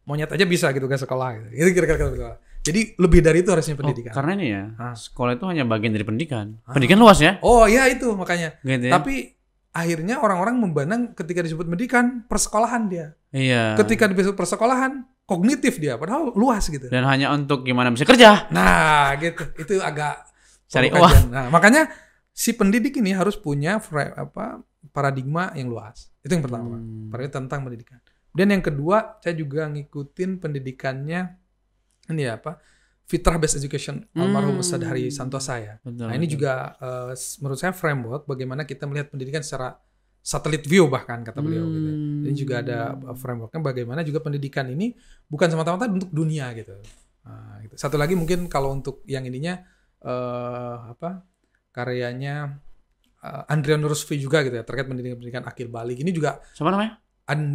monyet aja bisa gitu ke sekolah gitu. Itu kira-kira. Jadi lebih dari itu harusnya pendidikan. Karena ini ya, sekolah itu hanya bagian dari pendidikan. Pendidikan luas ya? Oh iya itu makanya. Gitu ya? Tapi akhirnya orang-orang memandang ketika disebut pendidikan persekolahan dia. Iya. Ketika disebut persekolahan kognitif dia, padahal luas gitu. Dan hanya untuk gimana bisa kerja. Nah gitu, itu agak Cari perlu uang. kajian. Nah makanya si pendidik ini harus punya paradigma yang luas. Itu yang pertama, paradigma tentang pendidikan. Dan yang kedua, saya juga ngikutin pendidikannya ini Fitrah Based Education almarhum Ustadz Hari Santosa ya. Nah ini juga menurut saya framework bagaimana kita melihat pendidikan secara satellite view bahkan kata beliau gitu. Ini juga ada frameworknya bagaimana juga pendidikan ini bukan semata-mata untuk dunia gitu. Nah, gitu. Satu lagi mungkin kalau untuk yang ininya karyanya Andriano Rusfi juga gitu ya terkait pendidikan akil balik. Ini juga siapa namanya?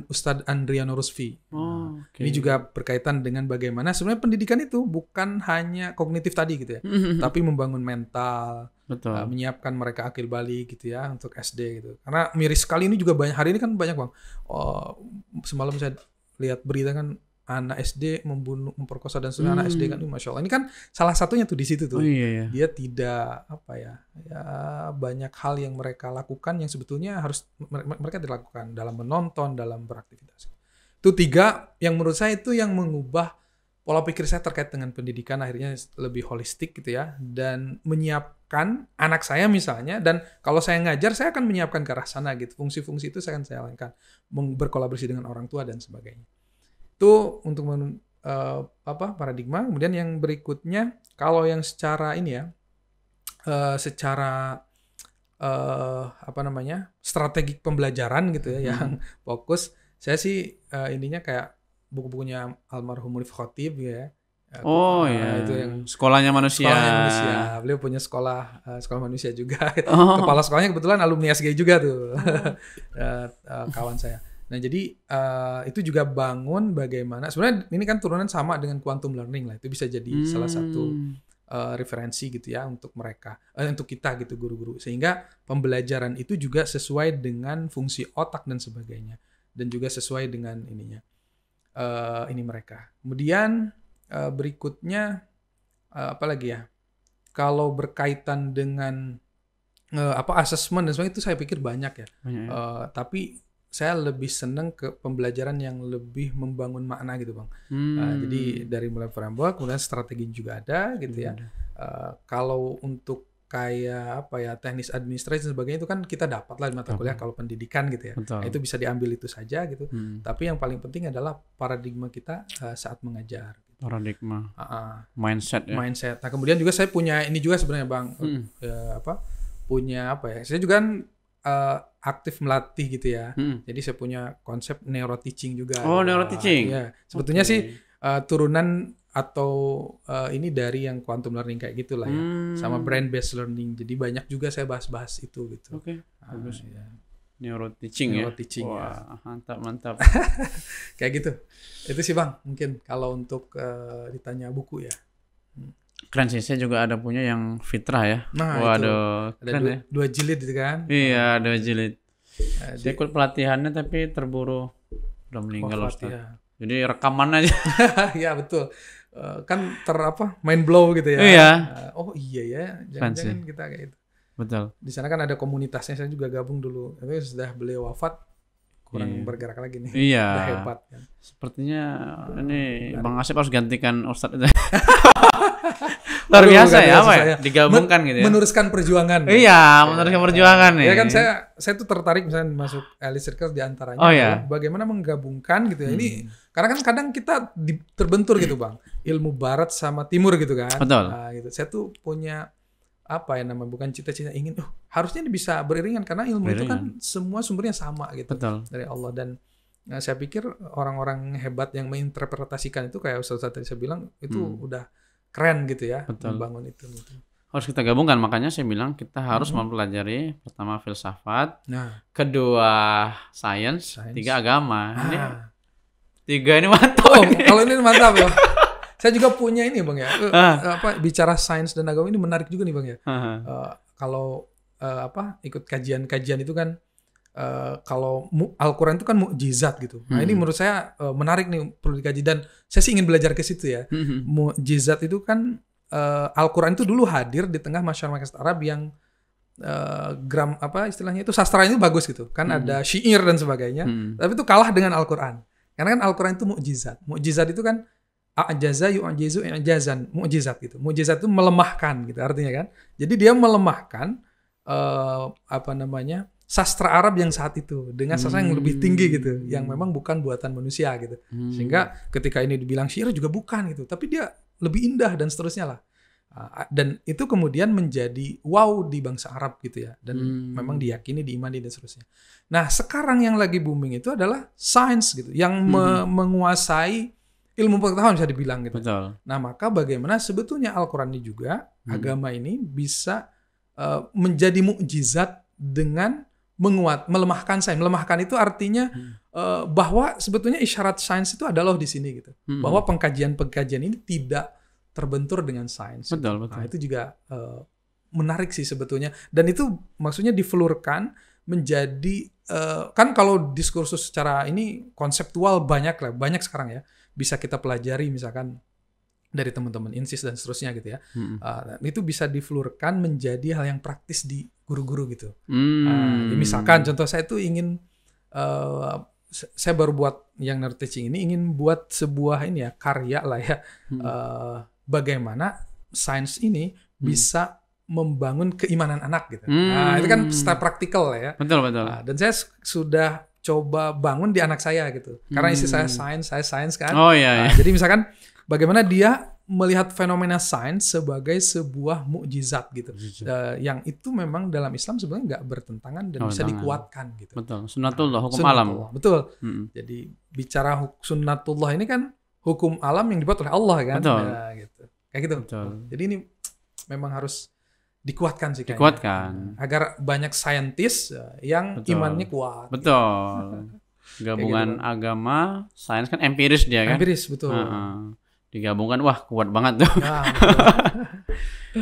Ustadz Andriano Rusfi. Okay. Ini juga berkaitan dengan bagaimana sebenarnya pendidikan itu bukan hanya kognitif tadi gitu ya, tapi membangun mental, menyiapkan mereka akil balik gitu ya untuk SD gitu. Karena miris sekali ini juga banyak hari ini kan banyak bang. Semalam saya lihat berita kan anak SD memperkosa dan sebagainya anak SD kan, masya Allah. Ini kan salah satunya tuh di situ tuh. Iya. Dia tidak banyak hal yang mereka lakukan yang sebetulnya harus mereka dilakukan dalam menonton, dalam beraktivitas. Itu 3 yang menurut saya itu yang mengubah pola pikir saya terkait dengan pendidikan akhirnya lebih holistik gitu ya, dan menyiapkan anak saya misalnya, dan kalau saya ngajar saya akan menyiapkan ke arah sana gitu. Fungsi-fungsi itu saya akan lakukan, berkolaborasi dengan orang tua dan sebagainya. Itu untuk paradigma. Kemudian yang berikutnya kalau yang secara ini ya strategi pembelajaran gitu ya yang fokus, saya sih ininya kayak buku-bukunya almarhum Munif Khotib ya. Itu yang sekolahnya manusia. Beliau punya sekolah manusia juga. Kepala sekolahnya kebetulan alumni SGI juga tuh. Kawan saya. Nah jadi itu juga bangun bagaimana sebenarnya ini kan turunan sama dengan quantum learning lah, itu bisa jadi salah satu referensi gitu ya untuk mereka, untuk kita gitu guru-guru, sehingga pembelajaran itu juga sesuai dengan fungsi otak dan sebagainya, dan juga sesuai dengan ininya ini mereka. Kemudian berikutnya apa lagi ya? Kalau berkaitan dengan assessment dan sebagainya itu saya pikir banyak ya. Tapi saya lebih seneng ke pembelajaran yang lebih membangun makna gitu bang. Jadi dari mulai framework, kemudian strategi juga ada gitu ya. Kalau untuk kayak teknis administrasi dan sebagainya itu kan kita dapat lah di mata kuliah kalau pendidikan gitu ya. Nah, itu bisa diambil itu saja gitu. Tapi yang paling penting adalah paradigma kita saat mengajar. Gitu. Paradigma, mindset ya. Mindset. Nah kemudian juga saya punya ini juga sebenarnya bang, Saya juga kan aktif melatih gitu ya. Jadi saya punya konsep neuroteaching juga. Neuroteaching. Ya, sebetulnya sih turunan atau ini dari yang quantum learning kayak gitulah ya. Sama brain based learning. Jadi banyak juga saya bahas-bahas itu gitu. Bagus. Ya. Neuroteaching ya. Wah, mantap. Kayak gitu. Itu sih bang, mungkin kalau untuk ditanya buku ya. Keren sih, saya juga ada punya yang Fitrah ya. Nah, waduh, itu ada 2 jilid itu kan. Iya, 2 jilid. Saya ikut pelatihannya tapi terburu udah meninggal Ustaz. Ya. Jadi rekaman aja. Ya betul. Kan mind blow gitu ya. Iya. Iya ya, jangan-jangan kita kayak itu. Betul. Di sana kan ada komunitasnya, saya juga gabung dulu. Tapi sudah beliau wafat, kurang bergerak lagi nih. Iya. Udah hebat kan. Sepertinya ini Bang Asep harus gantikan Ustadz itu. Luar biasa ya, digabungkan gitu ya. Meneruskan perjuangan. Iya, meneruskan perjuangan nih. Ya kan saya tuh tertarik misalnya masuk Elite Circle di antaranya. Bagaimana menggabungkan gitu ya. Ini karena kan kadang kita terbentur gitu bang, ilmu barat sama timur gitu kan. Betul. Nah, gitu. Saya tuh punya bukan cita-cita ingin harusnya bisa beriringan karena ilmu itu kan semua sumbernya sama gitu. Betul. Dari Allah. Dan saya pikir orang-orang hebat yang menginterpretasikan itu kayak Ustaz tadi saya bilang itu udah keren gitu ya. Betul. Membangun itu. Harus kita gabungkan, makanya saya bilang kita harus mempelajari pertama filsafat, kedua sains, 3 agama. Ini 3 ini mantap. Kalau ini mantap ya. Saya juga punya ini bang ya, bicara sains dan agama ini menarik juga nih bang ya. Kalau ikut kajian-kajian itu kan kalau Al-Quran itu kan mukjizat gitu. Nah ini menurut saya menarik nih, perlu dikaji, dan saya sih ingin belajar ke situ ya. Mukjizat itu kan Al-Quran itu dulu hadir di tengah masyarakat Arab yang istilahnya itu sastranya itu bagus gitu kan, ada syair dan sebagainya, tapi itu kalah dengan Al-Quran karena kan Al-Quran itu mukjizat. Mukjizat itu kan a'jaza yu'jizu i'jazan, mukjizat gitu. Mukjizat itu melemahkan gitu artinya kan. Jadi dia melemahkan sastra Arab yang saat itu dengan sastra yang lebih tinggi gitu, yang memang bukan buatan manusia gitu. Sehingga ketika ini dibilang syair juga bukan gitu, tapi dia lebih indah dan seterusnya lah. Dan itu kemudian menjadi wow di bangsa Arab gitu ya, dan memang diyakini, diimani dan seterusnya. Nah sekarang yang lagi booming itu adalah sains gitu, yang menguasai ilmu pengetahuan bisa dibilang gitu. Betul. Nah maka bagaimana sebetulnya Al-Quran ini juga agama ini bisa menjadi mukjizat dengan melemahkan sains. Melemahkan itu artinya bahwa sebetulnya isyarat sains itu adalah di sini gitu, bahwa pengkajian ini tidak terbentur dengan sains. Betul. Nah itu juga menarik sih sebetulnya, dan itu maksudnya diflurkan menjadi kan kalau diskursus secara ini konseptual banyak sekarang ya, bisa kita pelajari misalkan dari teman-teman INSIS dan seterusnya gitu ya. Itu bisa diflurkan menjadi hal yang praktis di guru-guru gitu. Misalkan contoh saya itu ingin saya baru buat yang nerd teaching ini, ingin buat sebuah ini ya, karya lah ya, bagaimana sains ini bisa membangun keimanan anak gitu. Nah itu kan step praktikal lah ya. Betul. Dan saya sudah coba bangun di anak saya gitu, karena istri saya sains kan. Oh iya. Jadi misalkan bagaimana dia melihat fenomena sains sebagai sebuah mukjizat gitu, yang itu memang dalam Islam sebenarnya nggak bertentangan dan bisa dikuatkan gitu. Betul. Sunnatullah, hukum alam. Betul. Jadi bicara sunnatullah ini kan hukum alam yang dibuat oleh Allah kan. Betul. Nah, gitu. Kayak gitu. Betul. Jadi ini memang harus dikuatkan sih kayaknya. Dikuatkan. Agar banyak saintis yang imannya kuat. Betul. Gitu. Gabungan gitu. Agama, sains kan empiris dia kan. Empiris, betul. Digabungkan, wah kuat banget tuh. Ya,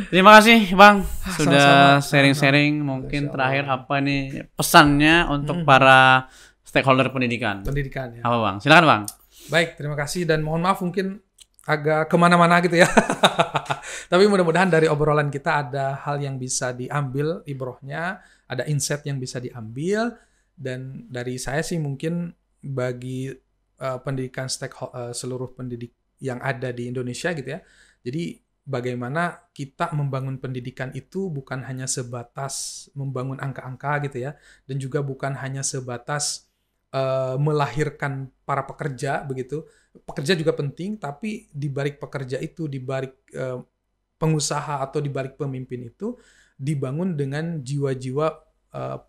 terima kasih Bang sudah sharing-sharing. Mungkin terakhir apa nih pesannya untuk para stakeholder pendidikan? Pendidikan ya. Apa Bang? Silakan Bang. Baik, terima kasih dan mohon maaf mungkin agak kemana-mana gitu ya. Tapi mudah-mudahan dari obrolan kita ada hal yang bisa diambil ibrohnya, ada insight yang bisa diambil, dan dari saya sih mungkin bagi pendidikan seluruh pendidik yang ada di Indonesia gitu ya. Jadi bagaimana kita membangun pendidikan itu bukan hanya sebatas membangun angka-angka gitu ya, dan juga bukan hanya sebatas melahirkan para pekerja begitu. Pekerja juga penting, tapi di balik pekerja itu, di balik pengusaha atau di balik pemimpin itu dibangun dengan jiwa-jiwa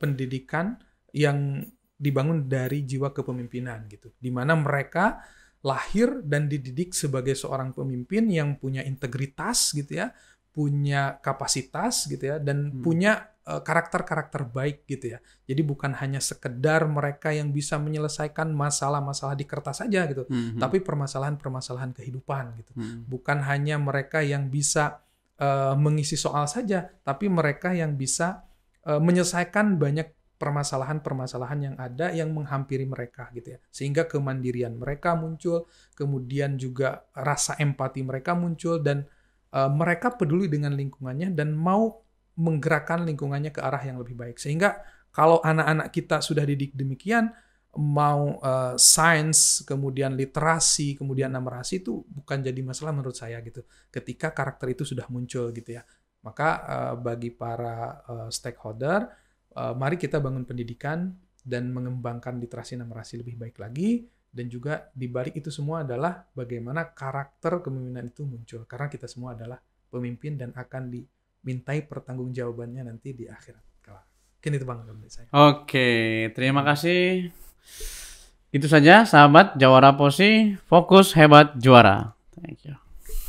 pendidikan yang dibangun dari jiwa kepemimpinan gitu. Di mana mereka lahir dan dididik sebagai seorang pemimpin yang punya integritas gitu ya, punya kapasitas gitu ya, dan punya karakter-karakter baik gitu ya. Jadi bukan hanya sekedar mereka yang bisa menyelesaikan masalah-masalah di kertas saja gitu, tapi permasalahan-permasalahan kehidupan gitu. Bukan hanya mereka yang bisa mengisi soal saja, tapi mereka yang bisa menyelesaikan banyak permasalahan-permasalahan yang ada yang menghampiri mereka gitu ya. Sehingga kemandirian mereka muncul, kemudian juga rasa empati mereka muncul, dan mereka peduli dengan lingkungannya dan mau menggerakkan lingkungannya ke arah yang lebih baik. Sehingga kalau anak-anak kita sudah didik demikian, mau sains, kemudian literasi, kemudian numerasi, itu bukan jadi masalah menurut saya gitu. Ketika karakter itu sudah muncul gitu ya. Maka bagi para stakeholder, mari kita bangun pendidikan dan mengembangkan literasi numerasi lebih baik lagi, dan juga di balik itu semua adalah bagaimana karakter kepemimpinan itu muncul, karena kita semua adalah pemimpin dan akan dimintai pertanggungjawabannya nanti di akhirat. Mungkin itu Bang menurut saya. Oke, terima kasih. Itu saja sahabat Jawara Posi, fokus hebat juara. Thank you.